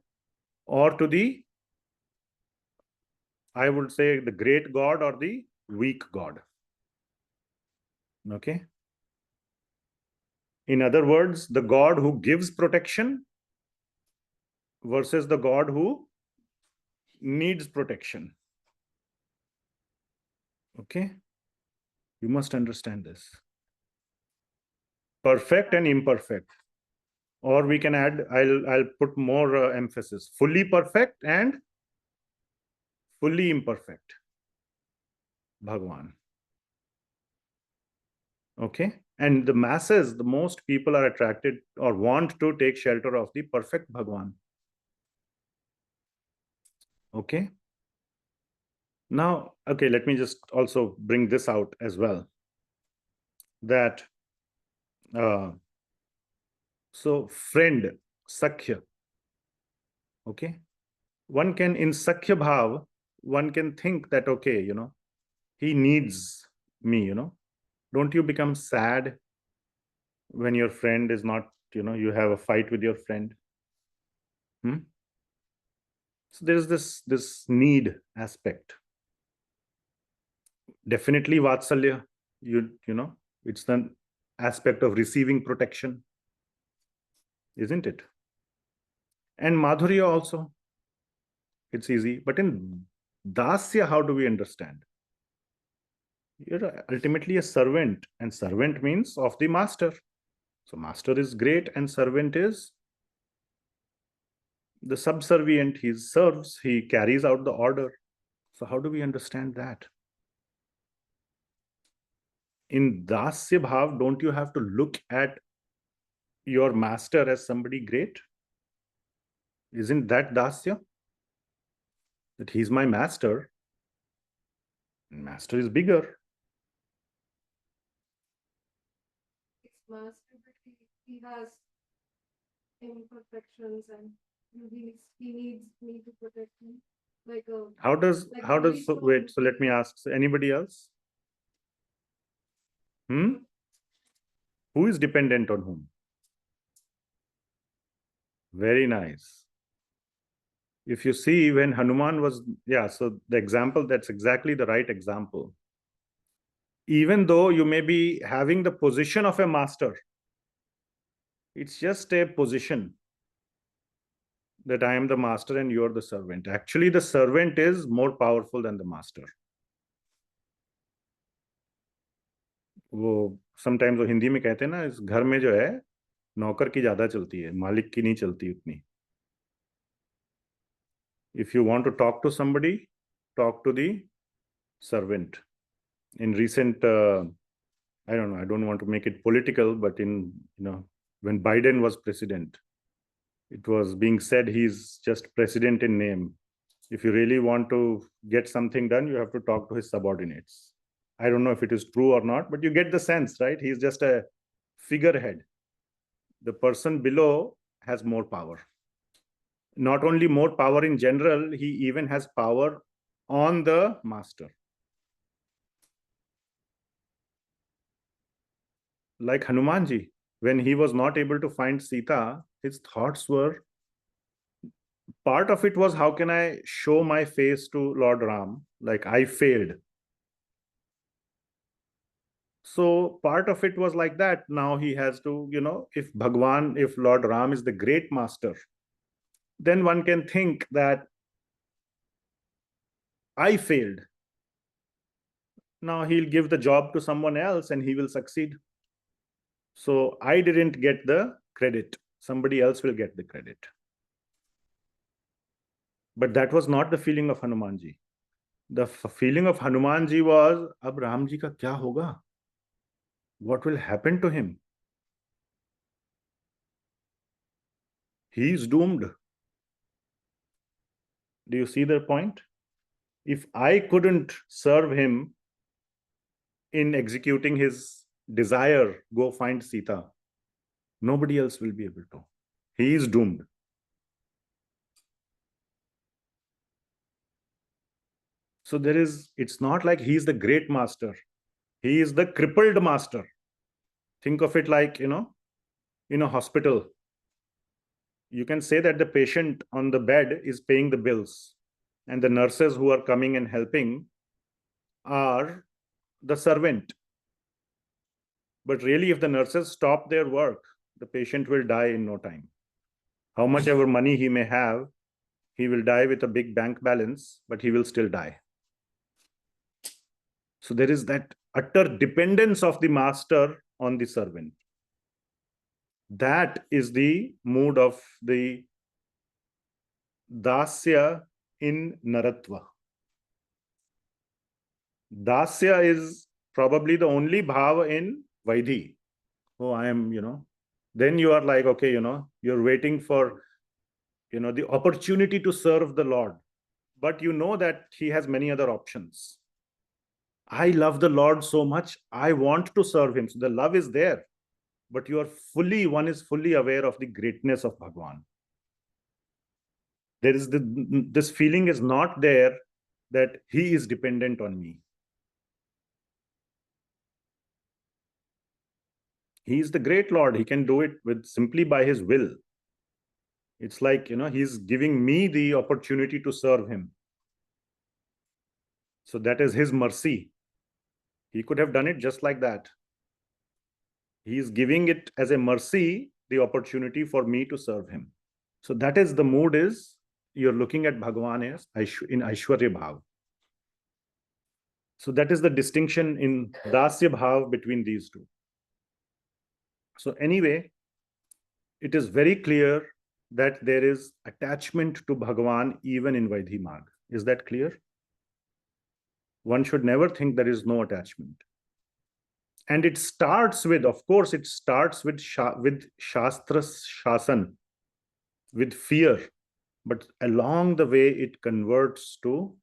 or to the, I would say, the great God or the weak God. Okay. In other words, the God who gives protection versus the God who needs protection. Okay. You must understand this. Perfect and imperfect. Or we can add, I'll put more emphasis. Fully perfect and fully imperfect. Bhagavan. Okay. And the masses, the most people are attracted or want to take shelter of the perfect Bhagavan. Okay. Now, okay, let me just also bring this out as well. That, so friend, Sakhya. Okay. One can, in Sakhya Bhav, one can think that, okay, you know, he needs me, you know. Don't you become sad when your friend is not, you know, you have a fight with your friend? So there is this need aspect. Definitely Vatsalya, you know, it's the aspect of receiving protection, isn't it? And Madhurya also, it's easy. But in Dasya, how do we understand? You're ultimately a servant, and servant means of the master. So master is great and servant is the subservient. He serves, he carries out the order. So how do we understand that? In Dasya Bhav, don't you have to look at your master as somebody great? Isn't that Dasya? That he's my master. Master is bigger. It's master, but he has imperfections and he needs me to protect him. Wait, so let me ask, so anybody else? Who is dependent on whom? Very nice. If you see when Hanuman was, so the example, that's exactly the right example. Even though you may be having the position of a master, it's just a position that I am the master and you're the servant. Actually, the servant is more powerful than the master. वो sometimes वो हिंदी में कहते हैं ना, इस घर में जो है नौकर की ज्यादा चलती है, मालिक की नहीं चलती उतनी. If you want to talk to somebody, talk to the servant. In recent, I don't know, I don't want to make it political, but in, when Biden was president, it was being said he's just president in name. If you really want to get something done, you have to talk to his subordinates. I don't know if it is true or not, but you get the sense, right? He's just a figurehead. The person below has more power. Not only more power in general, he even has power on the master. Like Hanumanji, when he was not able to find Sita, his thoughts were, part of it was, how can I show my face to Lord Ram? Like I failed. So part of it was like that. Now he has to, if Lord Ram is the great master, then one can think that I failed. Now he'll give the job to someone else and he will succeed. So I didn't get the credit. Somebody else will get the credit. But that was not the feeling of Hanumanji. The feeling of Hanumanji was, ab Ramji ka kya hoga? What will happen to him? He is doomed. Do you see the point? If I couldn't serve him in executing his desire, go find Sita, nobody else will be able to. He is doomed. So it's not like he is the great master. He is the crippled master. Think of it like, in a hospital. You can say that the patient on the bed is paying the bills, and the nurses who are coming and helping are the servant. But really, if the nurses stop their work, the patient will die in no time. How much ever money he may have, he will die with a big bank balance, but he will still die. So there is that utter dependence of the master on the servant. That is the mood of the Dasya in Naratva. Dasya is probably the only bhava in Vaidhi. Oh, I am, then you are like, okay, you're waiting for, the opportunity to serve the Lord. But you know that he has many other options. I love the Lord so much, I want to serve him. So the love is there, but one is fully aware of the greatness of Bhagwan. There is this feeling is not there that he is dependent on me. He is the great Lord. He can do it simply by his will. It's like, he's giving me the opportunity to serve him. So that is his mercy. He could have done it just like that. He is giving it as a mercy, the opportunity for me to serve him. So that is the mood is, you're looking at Bhagavan as in Aishwarya Bhav. So that is the distinction in Dasya Bhav between these two. So anyway, it is very clear that there is attachment to Bhagavan even in Vaidhi marg. Is that clear? One should never think there is no attachment. And it starts with, of course, it starts with Shastra Shasan, with fear. But along the way, it converts to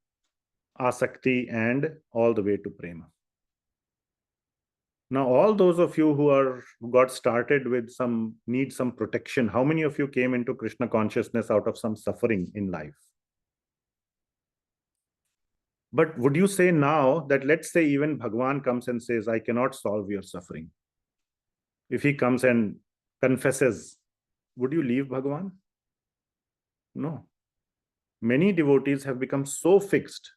Asakti and all the way to Prema. Now, all those of you who got started with need some protection, how many of you came into Krishna consciousness out of some suffering in life? But would you say now that, let's say even Bhagavan comes and says, I cannot solve your suffering. If he comes and confesses, would you leave Bhagavan? No. Many devotees have become so fixed.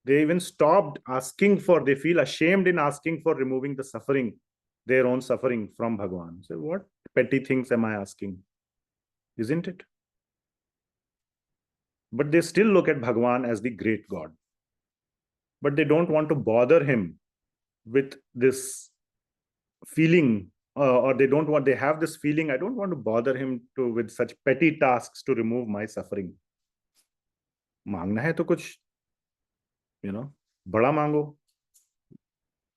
They even stopped asking they feel ashamed in asking for removing the suffering, their own suffering from Bhagavan. So what petty things am I asking? Isn't it? But they still look at Bhagavan as the great God. But they don't want to bother him with this feeling, or they have this feeling, I don't want to bother him with such petty tasks to remove my suffering. Mangna hai to kuch, bada mango.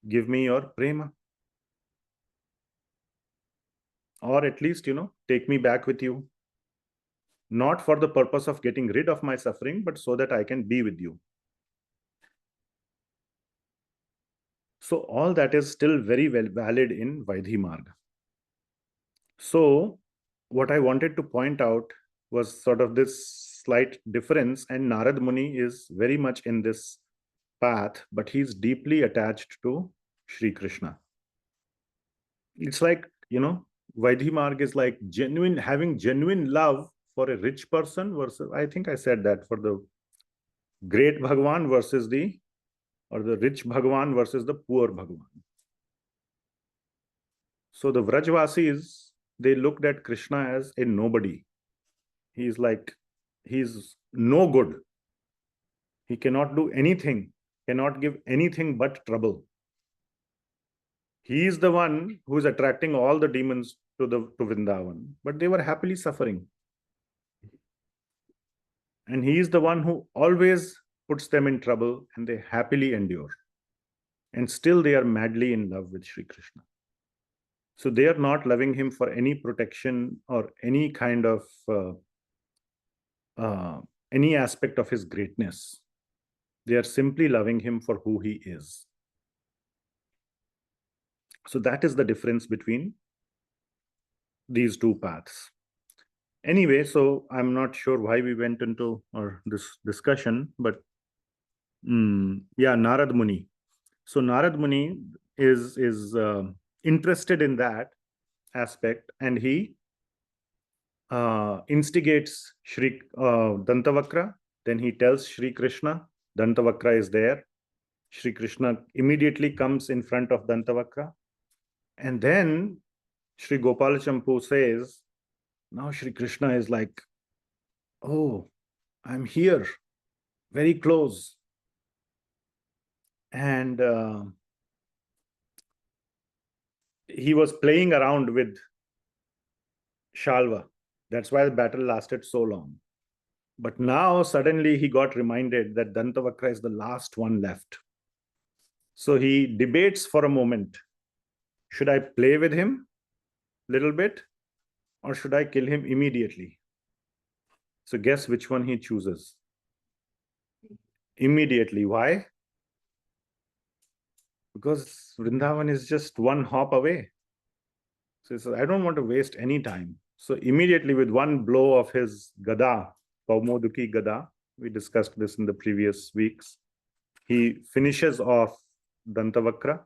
Give me your prema. Or at least, take me back with you. Not for the purpose of getting rid of my suffering, but so that I can be with you. So all that is still very well valid in Vaidhi marg. So what I wanted to point out was sort of this slight difference, and Narada Muni is very much in this path, but he's deeply attached to Sri Krishna. It's like, Vaidhi marg is like having genuine love for a rich person versus, I think I said that, for the great Bhagavan versus the rich Bhagavan versus the poor Bhagavan. So the Vrajvasis, they looked at Krishna as a nobody. He's no good. He cannot do anything, cannot give anything but trouble. He is the one who is attracting all the demons to Vrindavan, but they were happily suffering. And he is the one who always puts them in trouble, and they happily endure. And still they are madly in love with Sri Krishna. So they are not loving him for any protection or any kind of any aspect of his greatness. They are simply loving him for who he is. So that is the difference between these two paths. Anyway, so I'm not sure why we went into this discussion, but Narada Muni. So Narada Muni is interested in that aspect, and he instigates Sri Dantavakra. Then he tells Sri Krishna, Dantavakra is there. Sri Krishna immediately comes in front of Dantavakra. And then Sri Gopala Campuh says, now Sri Krishna is like, oh, I'm here, very close. And he was playing around with Shalva. That's why the battle lasted so long. But now suddenly he got reminded that Dantavakra is the last one left. So he debates for a moment. Should I play with him a little bit, or should I kill him immediately? So guess which one he chooses? Immediately. Why? Because Vrindavan is just one hop away. So he says, I don't want to waste any time. So immediately, with one blow of his gada, Kaumoduki gada, we discussed this in the previous weeks, he finishes off Dantavakra.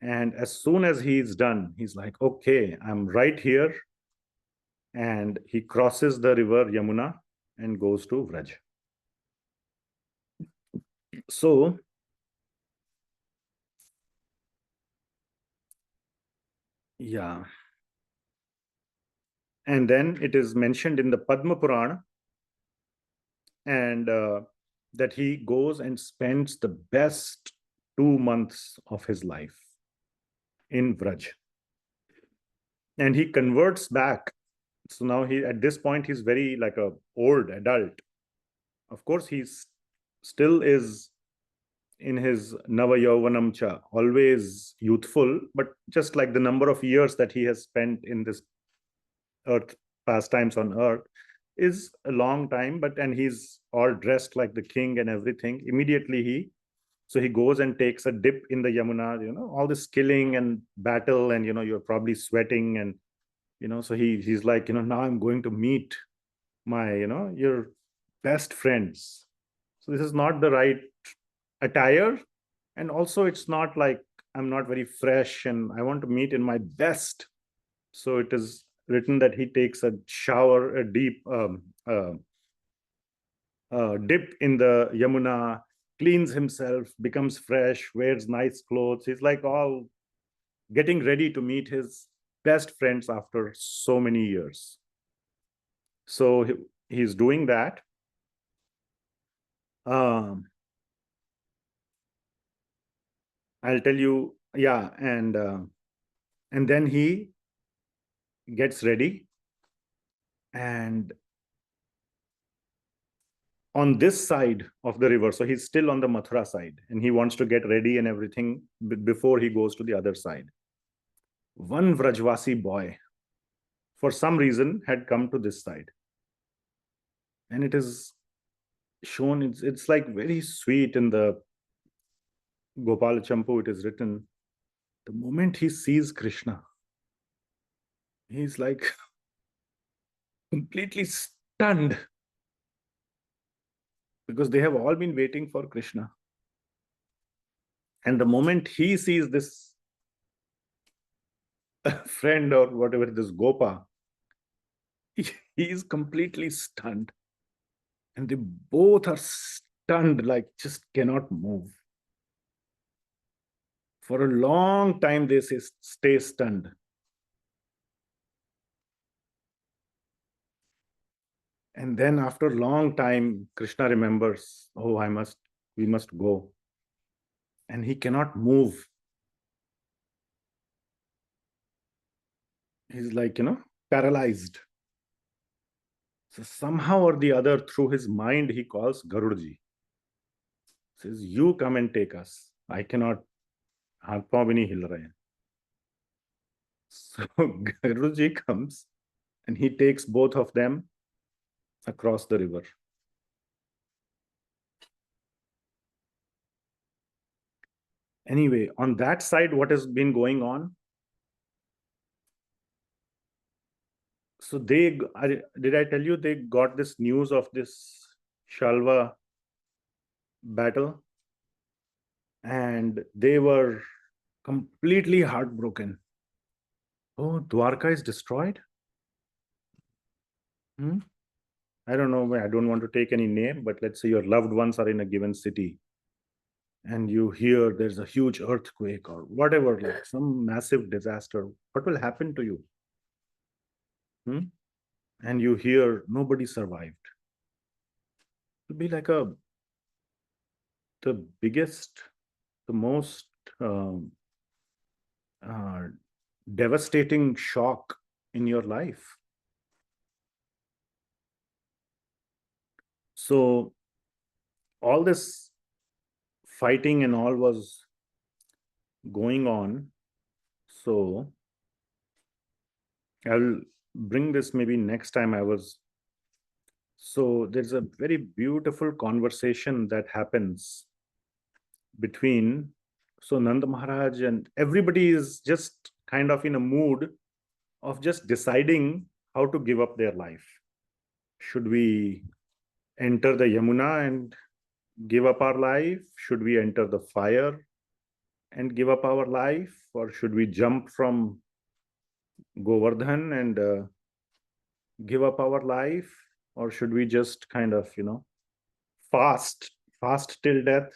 And as soon as he's done, he's like, okay, I'm right here. And he crosses the river Yamuna and goes to Vraj. So, yeah. And then it is mentioned in the Padma Purana, and that he goes and spends the best 2 months of his life in Vraj. and he converts back. So now at this point, he's very like a old adult. Of course, he's still is in his Nava Yauvanam Cha, always youthful, but just like the number of years that he has spent in this earth, pastimes on earth, is a long time. And he's all dressed like the king and everything. Immediately he goes and takes a dip in the Yamuna, all this killing and battle, and you're probably sweating, and so he's like, now I'm going to meet my, your best friends. So this is not the right attire, and also it's not like I'm not very fresh and I want to meet in my best. So it is written that he takes a shower, a deep dip in the Yamuna, cleans himself, becomes fresh, wears nice clothes. He's like all getting ready to meet his best friends after so many years. So he's doing that. I'll tell you, yeah, and then he gets ready, and on this side of the river, so he's still on the Mathura side, and he wants to get ready and everything before he goes to the other side. One Vrajvasi boy, for some reason, had come to this side, and it is shown, it's like very sweet in the Gopala Campuh. It is written, the moment he sees Krishna, he's like completely stunned, because they have all been waiting for Krishna. And the moment he sees this friend or whatever, this Gopa, he is completely stunned. And they both are stunned, like just cannot move. For a long time, they stay stunned. And then after a long time, Krishna remembers, oh, we must go. And he cannot move. He's like, paralyzed. So somehow or the other, through his mind, he calls Garudaji. Says, you come and take us. I cannot. Haath pav bhi nahi hil rahe hain. So Garudaji comes and he takes both of them across the river. Anyway, on that side, what has been going on? So did I tell you they got this news of this Shalva battle? And they were completely heartbroken. Oh, Dwarka is destroyed? I don't know. I don't want to take any name, but let's say your loved ones are in a given city and you hear there's a huge earthquake or whatever, like some massive disaster. What will happen to you? And you hear nobody survived. It'll be like the biggest, the most devastating shock in your life. So all this fighting and all was going on. So I'll bring this maybe next time. So there's a very beautiful conversation that happens between, so Nanda Maharaj and everybody is just kind of in a mood of just deciding how to give up their life. Should we enter the Yamuna and give up our life? Should we enter the fire and give up our life? Or should we jump from Govardhan and give up our life? Or should we just kind of, fast till death?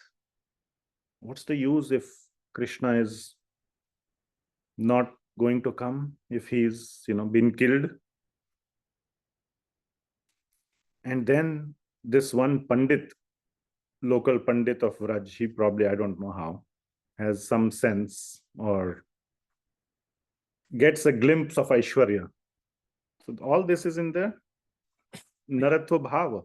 What's the use if Krishna is not going to come, if he's, been killed? And then this one Pandit, local Pandit of Vraj, he probably, I don't know how, has some sense, or gets a glimpse of Aishwarya. So all this is in the Naratva Bhava.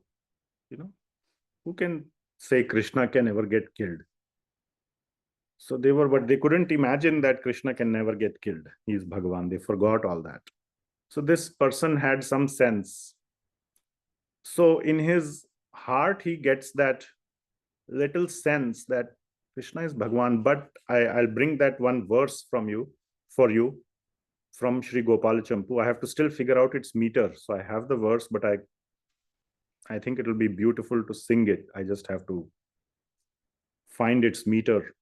Who can say Krishna can ever get killed? So but they couldn't imagine that Krishna can never get killed. He is Bhagavan. They forgot all that. So this person had some sense. So in his heart, he gets that little sense that Krishna is Bhagavan. But I'll bring that one verse for you, from Sri Gopala Campuh. I have to still figure out its meter. So I have the verse, but I think it will be beautiful to sing it. I just have to find its meter.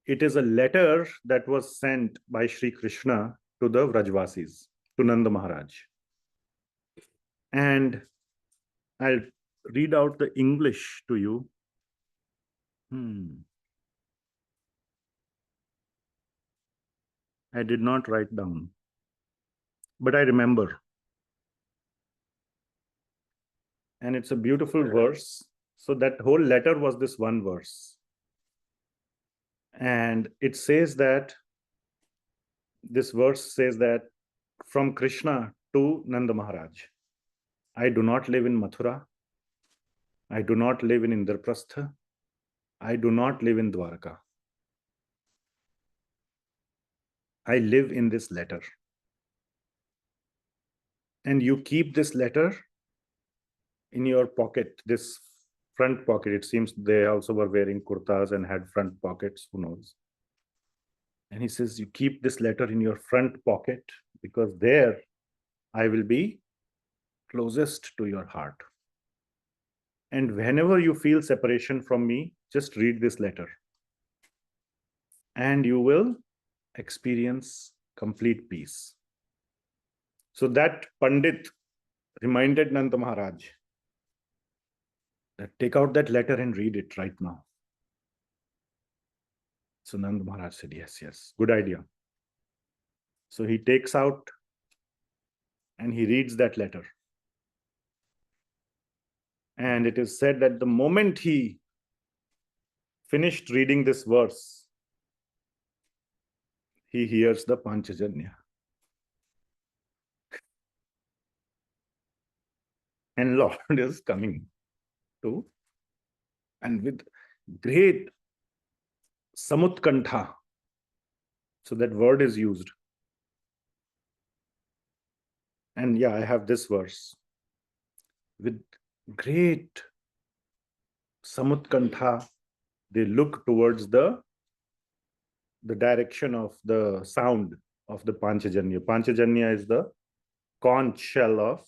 It is a letter that was sent by Sri Krishna to the Vrajvasis, to Nanda Maharaj. And I'll read out the English to you. I did not write down, but I remember. And it's a beautiful verse. So that whole letter was this one verse. And it says that, this verse says that, from Krishna to Nanda Maharaj, I do not live in Mathura. I do not live in Indraprastha. I do not live in Dwarka. I live in this letter. And you keep this letter in your pocket, this front pocket. It seems they also were wearing kurtas and had front pockets, who knows. And he says, you keep this letter in your front pocket because there I will be closest to your heart. And whenever you feel separation from me, just read this letter. And you will experience complete peace. So that Pandit reminded Nanda Maharaj that take out that letter and read it right now. So Nanda Maharaj said, yes, good idea. So he takes out and he reads that letter. And it is said that the moment he finished reading this verse, he hears the Panchajanya. And Lord is coming to, and with great samutkantha. So that word is used. And I have this verse. With great samutkantha, they look towards the direction of the sound of the Panchajanya. Panchajanya is the conch shell of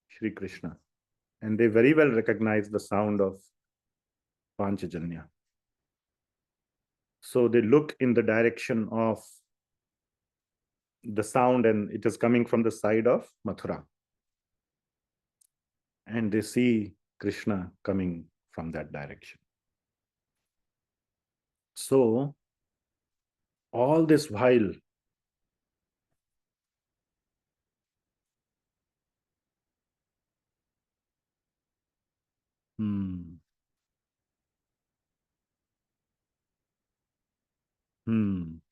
Sri Krishna. And they very well recognize the sound of Panchajanya. So they look in the direction of the sound, and it is coming from the side of Mathura. And they see Krishna coming from that direction. So all this while,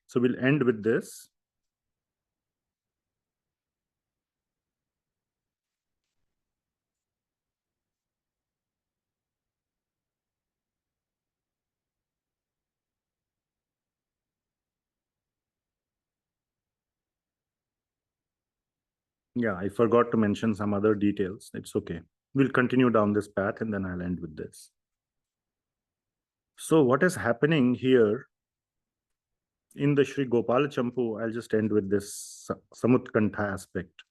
so we'll end with this. I forgot to mention some other details. It's okay. We'll continue down this path and then I'll end with this. So what is happening here in the Sri Gopala Campuh, I'll just end with this Samutkantha aspect.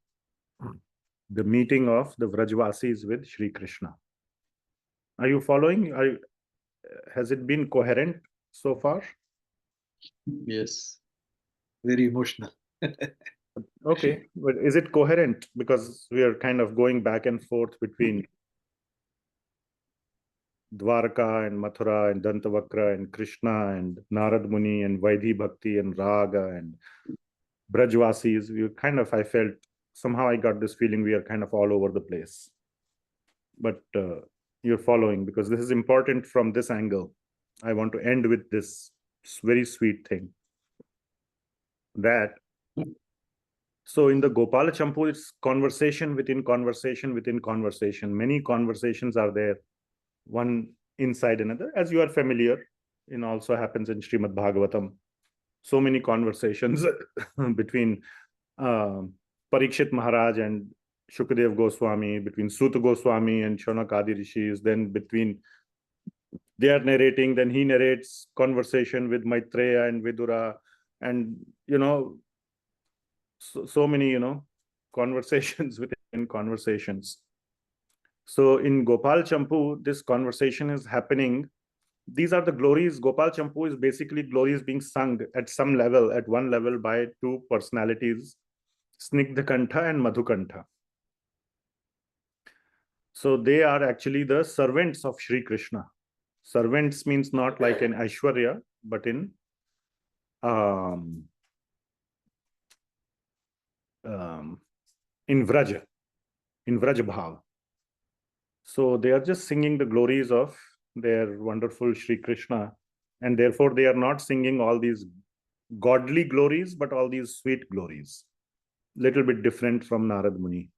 The meeting of the Vrajvasis with Sri Krishna. Are you following? Has it been coherent so far? Yes. Very emotional. Okay, but is it coherent? Because we are kind of going back and forth between Dwarka and Mathura and Dantavakra and Krishna and Narada Muni and Vaidhi Bhakti and Raga and Brajvasis. I felt somehow I got this feeling we are kind of all over the place. But you're following, because this is important from this angle. I want to end with this very sweet thing. that. So in the Gopala Campuh, it's conversation within conversation within conversation. Many conversations are there, one inside another, as you are familiar. It also happens in Srimad Bhagavatam. So many conversations between Parikshit Maharaj and Shukadev Goswami, between Suta Goswami and Shonakadi Rishis, then between they are narrating, then he narrates conversation with Maitreya and Vidura, and so many conversations within conversations. So in Gopal Campuh, this conversation is happening. These are the glories. Gopal Campuh is basically glories being sung at some level, at one level, by two personalities, Snigdhakantha and Madhukantha. So they are actually the servants of Sri Krishna. Servants means not like in Aishwarya, but in Vraja, in Vraj Bhav. So they are just singing the glories of their wonderful Sri Krishna, and therefore they are not singing all these godly glories, but all these sweet glories. Little bit different from Narada Muni.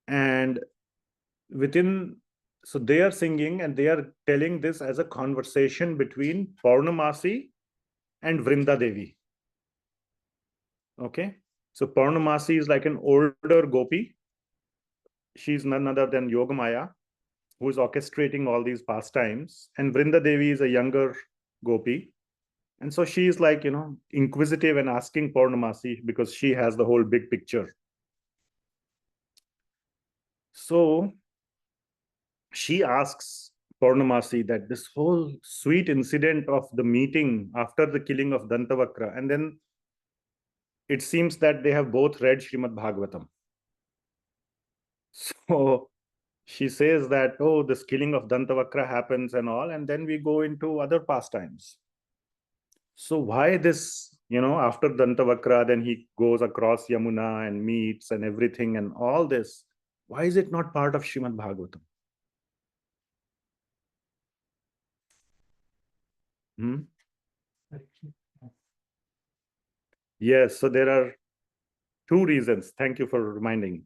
And so they are singing and they are telling this as a conversation between Paurnamasi and Vrinda Devi. Okay, so Paurnamasi is like an older gopi. She's none other than Yogamaya, who is orchestrating all these pastimes. And Vrinda Devi is a younger gopi. And so she is like, inquisitive and asking Paurnamasi because she has the whole big picture. So she asks Paurnamasi that this whole sweet incident of the meeting after the killing of Dantavakra, and then it seems that they have both read Srimad Bhagavatam. So she says that, oh, this killing of Dantavakra happens and all, and then we go into other pastimes. So why this, after Dantavakra, then he goes across Yamuna and meets and everything and all this. Why is it not part of Srimad Bhagavatam? Yes, so there are two reasons. Thank you for reminding.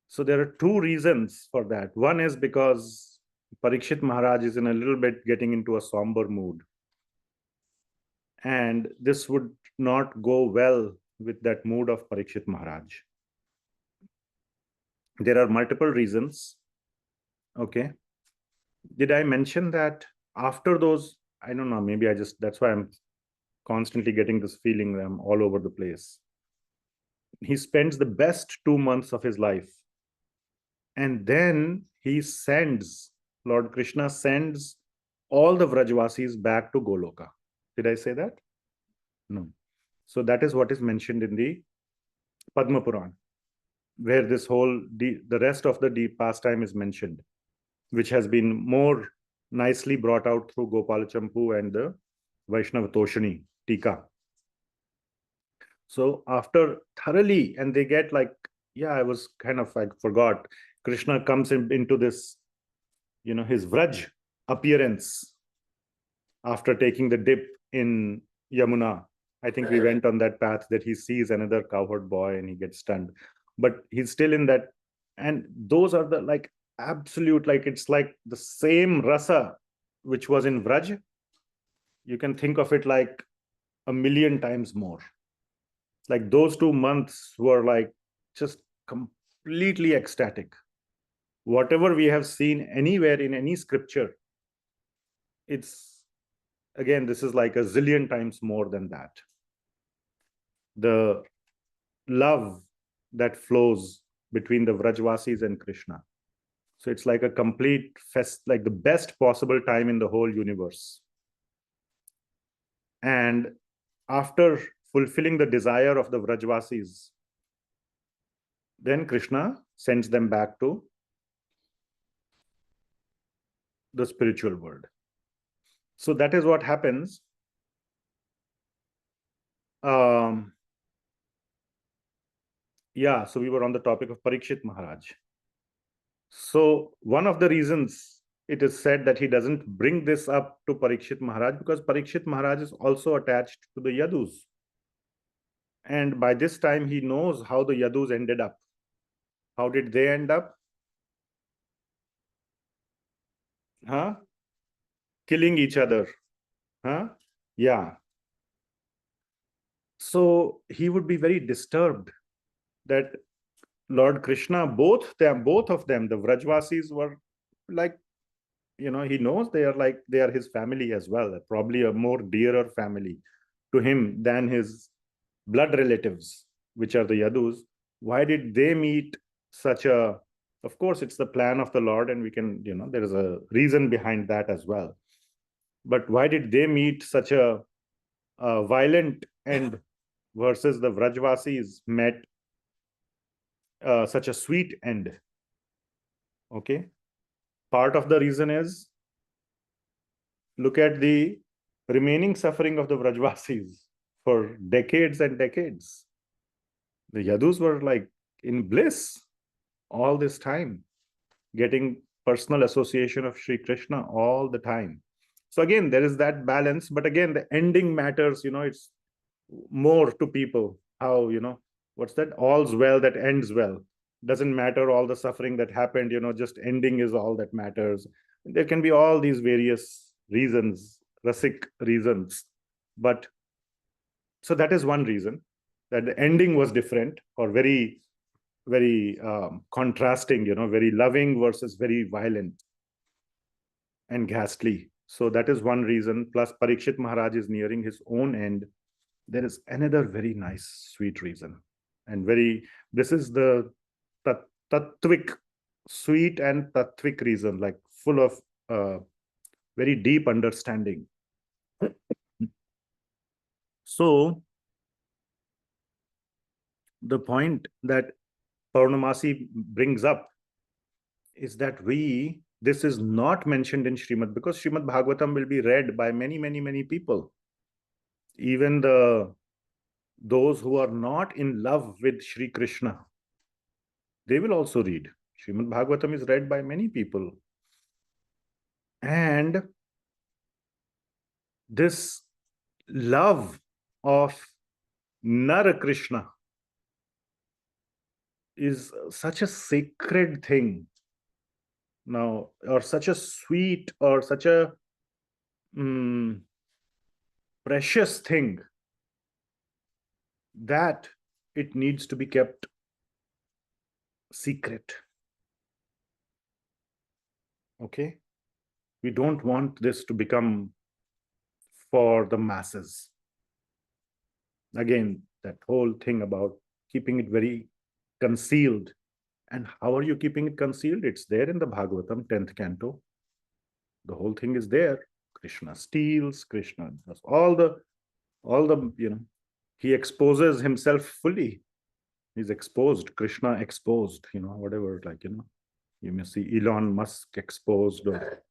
So there are two reasons for that. One is because Parikshit Maharaj is in a little bit getting into a somber mood. And this would not go well with that mood of Parikshit Maharaj. There are multiple reasons. Okay. Did I mention that after those, I don't know, maybe that's why I'm constantly getting this feeling that I'm all over the place. He spends the best 2 months of his life. And then Lord Krishna sends all the Vrajvasis back to Goloka. Did I say that? No. So that is what is mentioned in the Padma Purana, where this whole, the rest of the pastime is mentioned, which has been more nicely brought out through Gopala Campuh and the Vaishnava Toshani Tika. So after thoroughly, and they get like, I forgot, Krishna comes into this, his Vraj appearance after taking the dip in Yamuna. I think we went on that path that he sees another cowherd boy and he gets stunned. But he's still in that. And those are the absolute, it's like the same rasa which was in Vraj. You can think of it like 1,000,000 times more. Like those 2 months were just completely ecstatic. Whatever we have seen anywhere in any scripture, it's, again, this is like 1,000,000 times more than that. The love that flows between the Vrajvasis and Krishna. So it's like a complete fest, like the best possible time in the whole universe. And after fulfilling the desire of the Vrajvasis, then Krishna sends them back to the spiritual world. So that is what happens. So we were on the topic of Parikshit Maharaj. So one of the reasons it is said that he doesn't bring this up to Parikshit Maharaj because Parikshit Maharaj is also attached to the Yadus. And by this time, he knows how the Yadus ended up. How did they end up? Killing each other. Yeah. So he would be very disturbed that Lord Krishna, both of them, the Vrajvasis were like, he knows they are his family as well, probably a more dearer family to him than his blood relatives, which are the Yadus. Why did they meet such a, of course, it's the plan of the Lord, and we can, there is a reason behind that as well. But why did they meet such a violent end versus the Vrajvasis met such a sweet end? Okay. Part of the reason is, look at the remaining suffering of the Vrajvasis for decades and decades. The Yadus were like in bliss all this time, getting personal association of Sri Krishna all the time. So again, there is that balance, but again, the ending matters, it's more to people. How, what's that? All's well that ends well. Doesn't matter all the suffering that happened, just ending is all that matters. There can be all these various reasons, rasic reasons. But so that is one reason, that the ending was different, or very, very contrasting, very loving versus very violent and ghastly. So that is one reason. Plus, Parikshit Maharaj is nearing his own end. There is another very nice, sweet reason. And this is the tattvik, sweet and tattvik reason, like full of very deep understanding. So, the point that Paurnamasi brings up is that this is not mentioned in Srimad, because Srimad Bhagavatam will be read by many, many, many people. Even those who are not in love with Sri Krishna, they will also read. Srimad Bhagavatam is read by many people. And this love of Nara Krishna is such a sacred thing now, or such a sweet, or such a precious thing, that it needs to be kept secret. Okay? We don't want this to become for the masses. Again, that whole thing about keeping it very concealed. And how are you keeping it concealed? It's there in the Bhagavatam, 10th canto. The whole thing is there. Krishna steals, Krishna does all the, he exposes himself fully. He's exposed, Krishna exposed, whatever, you may see Elon Musk exposed, or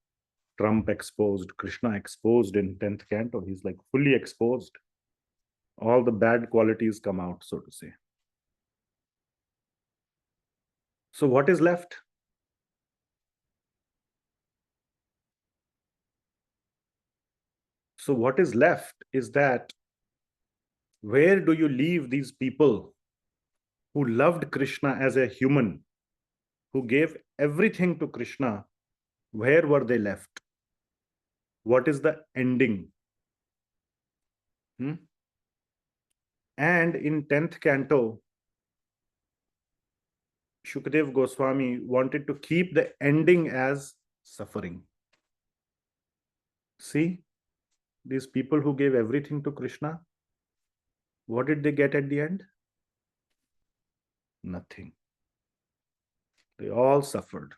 Trump exposed, Krishna exposed in 10th canto. He's like fully exposed. All the bad qualities come out, so to say. So what is left? So what is left is that, where do you leave these people who loved Krishna as a human, who gave everything to Krishna? Where were they left? What is the ending? And in 10th canto, Shukdev Goswami wanted to keep the ending as suffering. See, these people who gave everything to Krishna, what did they get at the end? Nothing. They all suffered.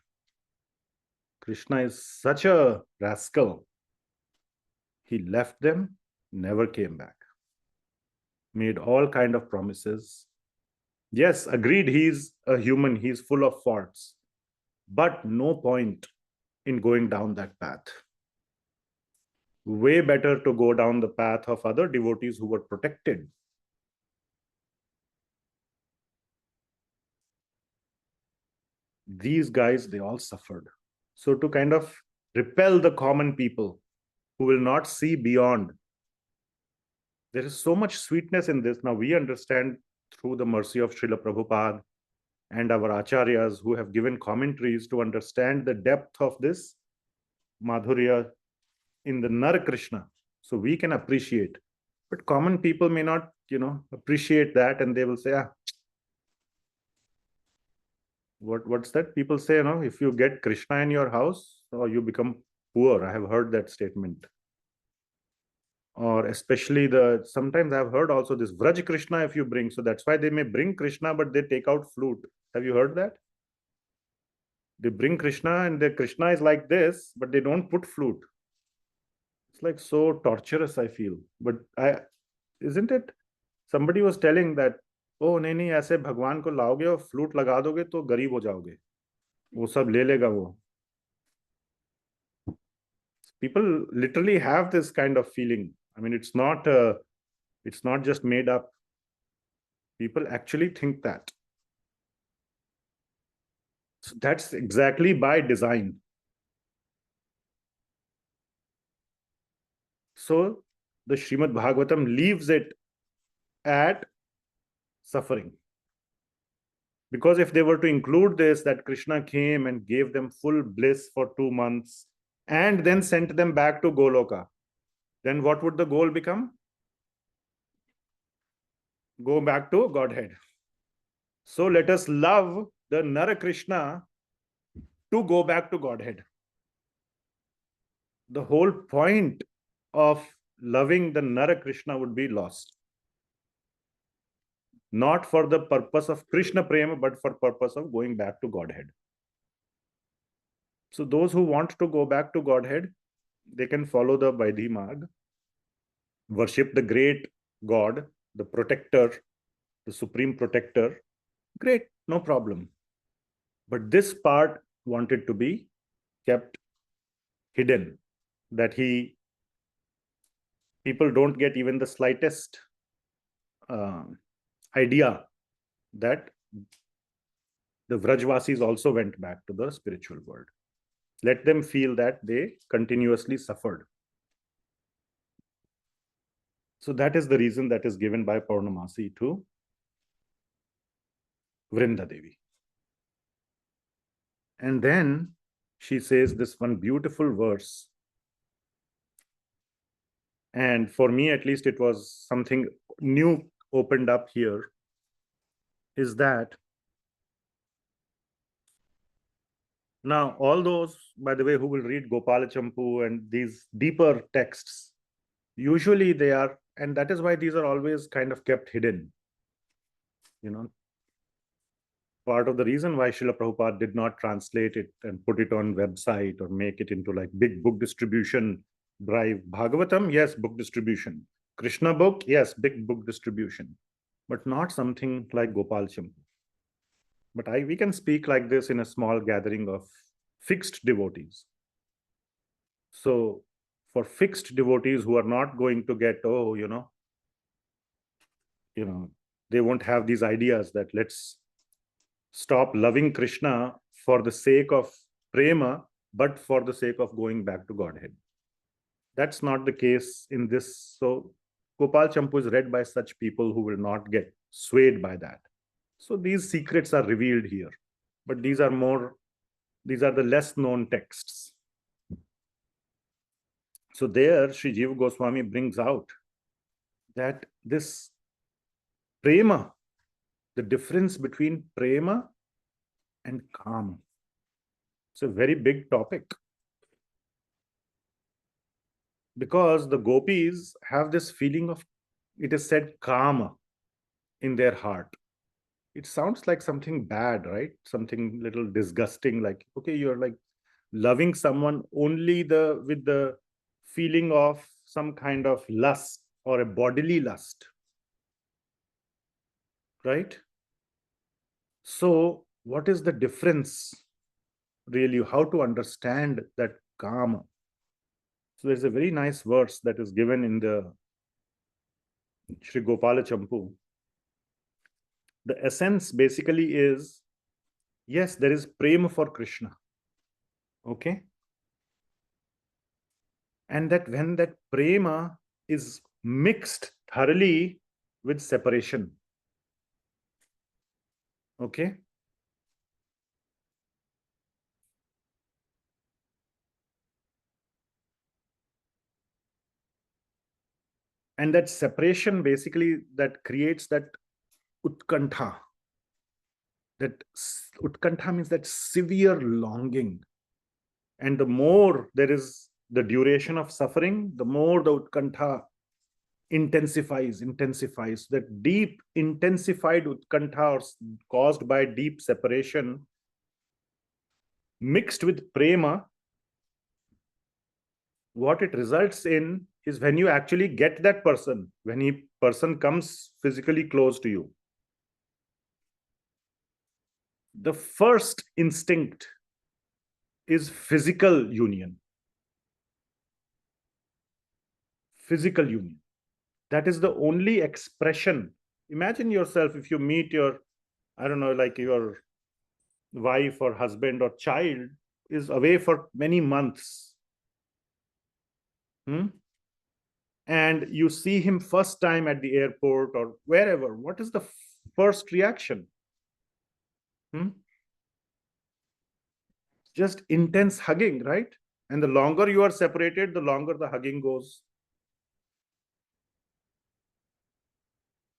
Krishna is such a rascal. He left them, never came back. Made all kind of promises. Yes, agreed, he's a human, he's full of faults. But no point in going down that path. Way better to go down the path of other devotees who were protected. These guys, they all suffered. So to kind of repel the common people who will not see beyond. There is so much sweetness in this. Now we understand through the mercy of Srila Prabhupada and our acharyas who have given commentaries to understand the depth of this Madhurya in the Nar Krishna. So we can appreciate. But common people may not, appreciate that, and they will say, what's that? People say, if you get Krishna in your house, or you become poor. I have heard that statement. Or especially sometimes I've heard also this Vraj Krishna if you bring. So that's why they may bring Krishna, but they take out flute. Have you heard that? They bring Krishna and the Krishna is like this, but they don't put flute. It's like so torturous, I feel. But isn't it? Somebody was telling that, oh, नहीं ऐसे भगवान को लाओगे और flute लगा दोगे तो गरीब हो जाओगे. वो सब ले लेगा वो. People literally have this kind of feeling. I mean, it's not just made up. People actually think that. So that's exactly by design. So the Srimad Bhagavatam leaves it at suffering. Because if they were to include this, that Krishna came and gave them full bliss for 2 months and then sent them back to Goloka, then what would the goal become? Go back to Godhead. So let us love the Nara Krishna to go back to Godhead. The whole point of loving the Nara Krishna would be lost. Not for the purpose of Krishna Prema, but for purpose of going back to Godhead. So those who want to go back to Godhead, they can follow the Vaidhi marg, worship the great God, the protector, the supreme protector. Great, no problem. But this part wanted to be kept hidden, that people don't get even the slightest idea that the Vrajvasis also went back to the spiritual world. Let them feel that they continuously suffered. So that is the reason that is given by Paurnamasi to Vrinda Devi. And then she says this one beautiful verse. And for me, at least, it was something new opened up here, is that now all those, by the way, who will read Gopala Campuh and these deeper texts, usually they are, and that is why these are always kind of kept hidden. Part of the reason why Srila Prabhupada did not translate it and put it on website or make it into like big book distribution drive. Bhagavatam, yes, book distribution. Krishna book, yes, big book distribution. But not something like Gopal Campuh. But we can speak like this in a small gathering of fixed devotees. So for fixed devotees who are not going to get, they won't have these ideas that let's stop loving Krishna for the sake of prema, but for the sake of going back to Godhead. That's not the case in this. So Gopal Campuh is read by such people who will not get swayed by that. So these secrets are revealed here, but these are the less known texts. So there, Sri Jiva Goswami brings out that this prema, the difference between prema and kama, it's a very big topic. Because the gopis have this feeling of, it is said, kama in their heart. It sounds like something bad, right? Something little disgusting, like, okay, you're like loving someone only with the feeling of some kind of lust or a bodily lust, right? So what is the difference really? How to understand that kama? So there's a very nice verse that is given in the Sri Gopala Campuh. The essence basically is, yes, there is prema for Krishna. Okay? And that when that prema is mixed thoroughly with separation, okay, and that separation basically that creates that utkantha. That utkantha means that severe longing. And the more there is the duration of suffering, the more the utkantha intensifies. That deep intensified utkantha caused by deep separation mixed with prema, what it results in is when you actually get that person, when he person comes physically close to you, the first instinct is physical union. Physical union. That is the only expression. Imagine yourself if you meet your, I don't know, like your wife or husband or child is away for many months. And you see him first time at the airport or wherever. What is the first reaction? Just intense hugging, right? And the longer you are separated, the longer the hugging goes.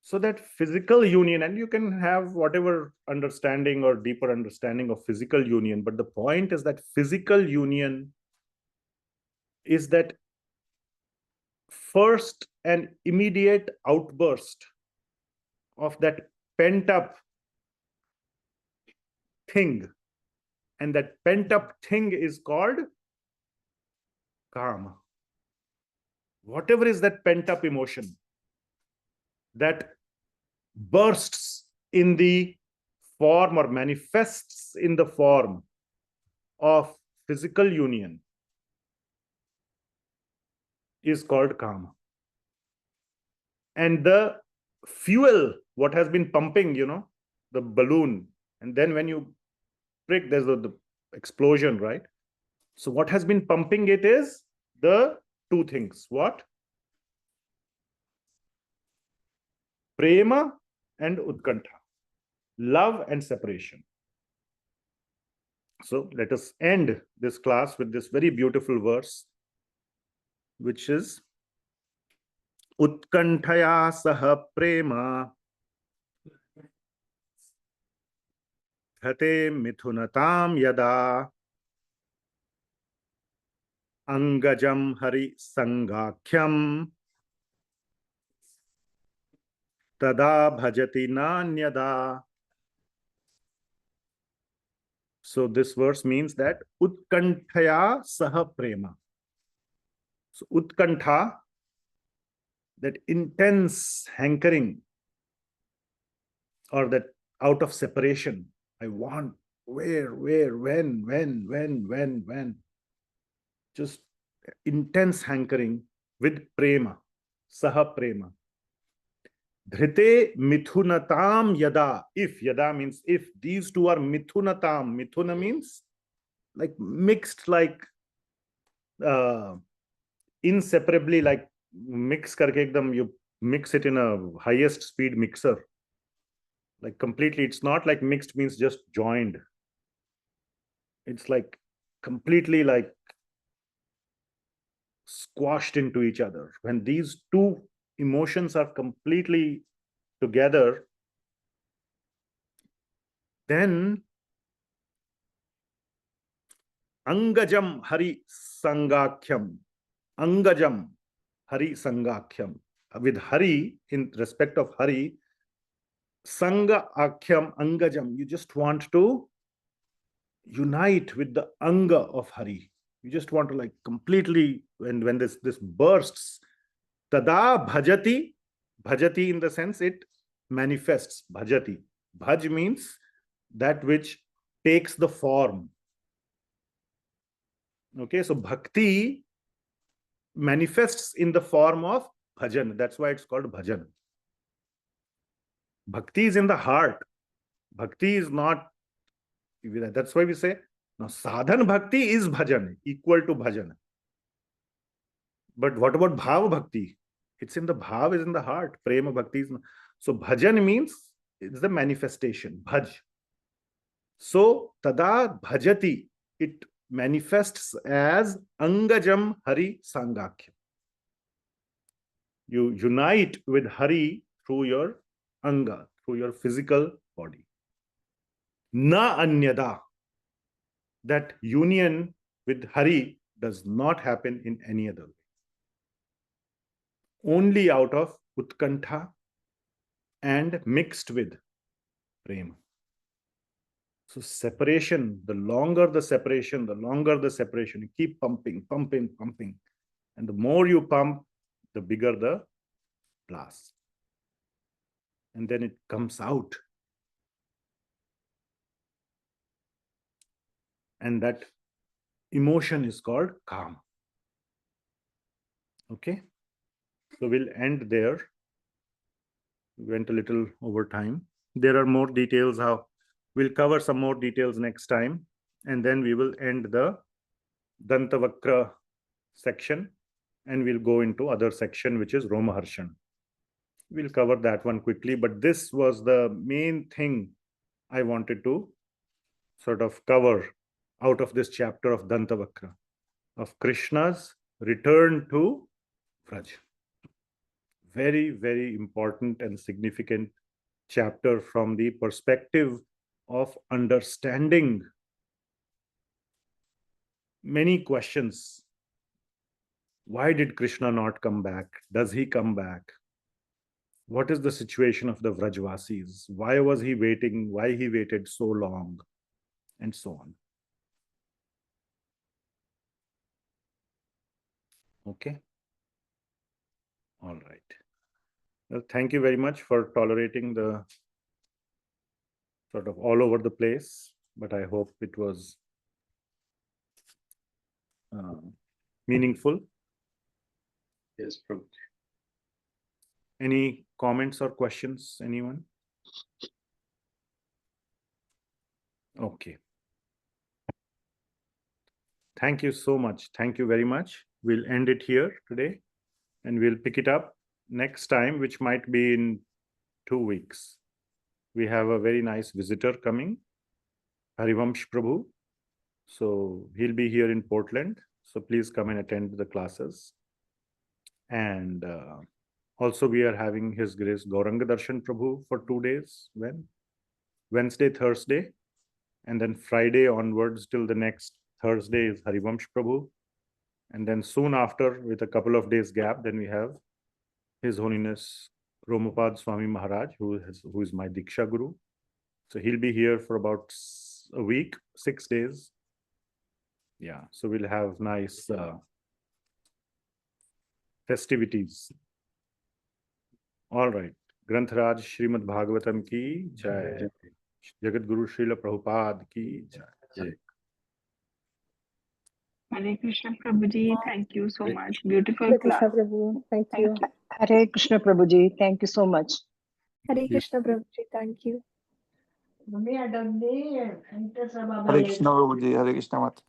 So that physical union, and you can have whatever understanding or deeper understanding of physical union, but the point is that physical union is that first and immediate outburst of that pent-up thing. And that pent-up thing is called kama. Whatever is that pent-up emotion that bursts in the form or manifests in the form of physical union is called kama. And the fuel, what has been pumping, the balloon, and then when you prick, there's the explosion, right? So what has been pumping it is the two things. What? Prema and utkantha. Love and separation. So let us end this class with this very beautiful verse, which is Utkanthaya saha prema dhate mithunatam yada angajam hari sangakhyam tada bhajati nanyada. So this verse means that Utkanthaya saha prema. So utkantha, that intense hankering, or that out of separation, I want, where, when, just intense hankering with prema, saha prema. Dhrite mithunatam yada. If, yada means if, these two are mithunatam. Mithuna means like mixed, like inseparably, like mix karke ekdam, you mix it in a highest speed mixer. Like completely, it's not like mixed means just joined. It's like completely like squashed into each other. When these two emotions are completely together, then angajam hari sangakhyam. Angajam hari sangakhyam. With hari, in respect of hari, sanga akhyam angajam. You just want to unite with the anga of hari. You just want to like completely, when this bursts, tada bhajati. Bhajati in the sense it manifests. Bhajati. Bhaj means that which takes the form. Okay, so bhakti manifests in the form of bhajan. That's why it's called bhajan. Bhakti is in the heart. Bhakti is not, that's why we say, now sadhan bhakti is bhajan, equal to bhajan. But what about Bhava Bhakti? It's in the Bhav, is in the heart. Prema Bhakti is. So bhajan means it's the manifestation. Bhaj. So tada bhajati. It manifests as Angajam Hari Sangakya. You unite with Hari through your Anga, through your physical body. Na anyada. That union with Hari does not happen in any other way. Only out of Utkantha and mixed with Prema. So separation, the longer the separation, you keep pumping. And the more you pump, the bigger the blast. And then it comes out. And that emotion is called calm. Okay? So we'll end there. We went a little over time. There are more details. We'll cover some more details next time. And then we will end the Dantavakra section. And we'll go into other section, which is Romaharṣaṇa. We'll cover that one quickly. But this was the main thing I wanted to sort of cover out of this chapter of Dantavakra, of Krishna's return to Vraj. Very, very important and significant chapter from the perspective of understanding many questions. Why did Krishna not come back? Does he come back? What is the situation of the Vrajvasis? Why was he waiting? Why he waited so long? And so on. Okay. All right. Well, thank you very much for tolerating the sort of all over the place, but I hope it was meaningful. Yes, Prabhuji. Any comments or questions, anyone? Okay. Thank you so much. Thank you very much. We'll end it here today and we'll pick it up next time, which might be in 2 weeks. We have a very nice visitor coming, Harivamsh Prabhu. So he'll be here in Portland. So please come and attend the classes. And also we are having His Grace Gauranga Darshan Prabhu for 2 days. When? Wednesday, Thursday. And then Friday onwards till the next Thursday is Harivamsh Prabhu. And then soon after, with a couple of days gap, then we have His Holiness Romapad Swami Maharaj, who is my Diksha Guru. So he'll be here for about a week, 6 days. Yeah, so we'll have nice festivities. All right. Grantharaj Srimad Bhagavatam ki jai. Jagat Guru Srila Prabhupada ki jai. Hare Krishna Prabhuji, thank you so much. Beautiful Hare class. Krishna Prabhu, thank you. Hare Krishna Prabhuji, thank you so much. Hare Krishna Prabhuji, thank you. Hare Krishna Prabhuji, Hare Krishna Mathura.